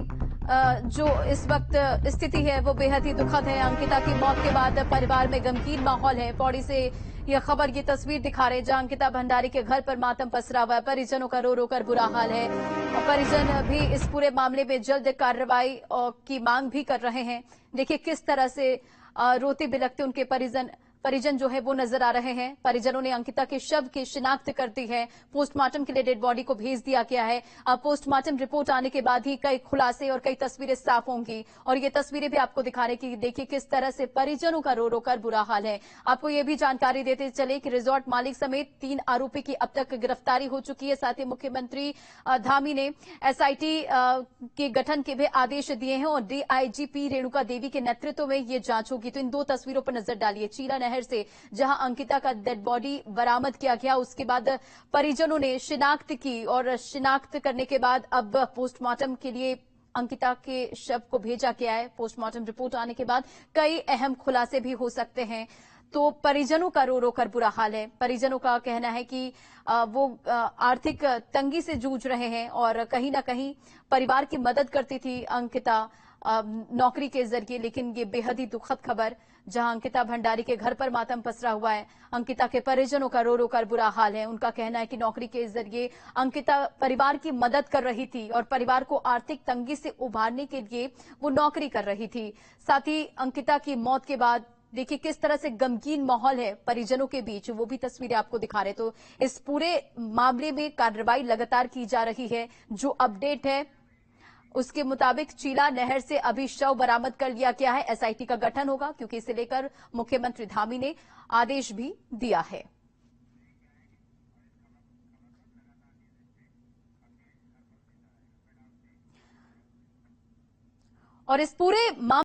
जो इस वक्त स्थिति है वो बेहद ही दुखद है। अंकिता की मौत के बाद परिवार में गमगीन माहौल है। पौड़ी से यह खबर, ये तस्वीर दिखा रहे जहां अंकिता भंडारी के घर पर मातम पसरा हुआ है। परिजनों का रो रो कर बुरा हाल है और परिजन भी इस पूरे मामले में जल्द कार्रवाई की मांग भी कर रहे हैं। देखिए किस तरह से रोते बिलखते उनके परिजन परिजन जो है वो नजर आ रहे हैं। परिजनों ने अंकिता के शव की शिनाख्त कर दी है। पोस्टमार्टम के लिए डेड बॉडी को भेज दिया गया है। अब पोस्टमार्टम रिपोर्ट आने के बाद ही कई खुलासे और कई तस्वीरें साफ होंगी और ये तस्वीरें भी आपको दिखा रहे कि देखिए किस तरह से परिजनों का रो रो कर बुरा हाल है। आपको ये भी जानकारी देते चले कि रिजॉर्ट मालिक समेत 3 आरोपी की अब तक गिरफ्तारी हो चुकी है। साथ ही मुख्यमंत्री धामी ने एसआईटी के गठन के भी आदेश दिए हैं और डीआईजीपी रेणुका देवी के नेतृत्व में ये जांच होगी। तो इन 2 तस्वीरों पर नजर डालिए। चीला नहर से जहां अंकिता का डेड बॉडी बरामद किया गया, उसके बाद परिजनों ने शिनाख्त की और शिनाख्त करने के बाद अब पोस्टमार्टम के लिए अंकिता के शव को भेजा गया है। पोस्टमार्टम रिपोर्ट आने के बाद कई अहम खुलासे भी हो सकते हैं। तो परिजनों का रो रो कर बुरा हाल है। परिजनों का कहना है कि वो आर्थिक तंगी से जूझ रहे हैं और कहीं ना कहीं परिवार की मदद करती थी अंकिता नौकरी के जरिए, लेकिन ये बेहद ही दुखद खबर जहां अंकिता भंडारी के घर पर मातम पसरा हुआ है। अंकिता के परिजनों का रो रो कर बुरा हाल है। उनका कहना है कि नौकरी के जरिए अंकिता परिवार की मदद कर रही थी और परिवार को आर्थिक तंगी से उभारने के लिए वो नौकरी कर रही थी। साथ ही अंकिता की मौत के बाद देखिए किस तरह से गमगीन माहौल है परिजनों के बीच, वो भी तस्वीरें आपको दिखा रहे। तो इस पूरे मामले में कार्रवाई लगातार की जा रही है। जो अपडेट है उसके मुताबिक चीला नहर से अभी शव बरामद कर लिया गया है। एसआईटी का गठन होगा क्योंकि इसे लेकर मुख्यमंत्री धामी ने आदेश भी दिया है। और इस पूरे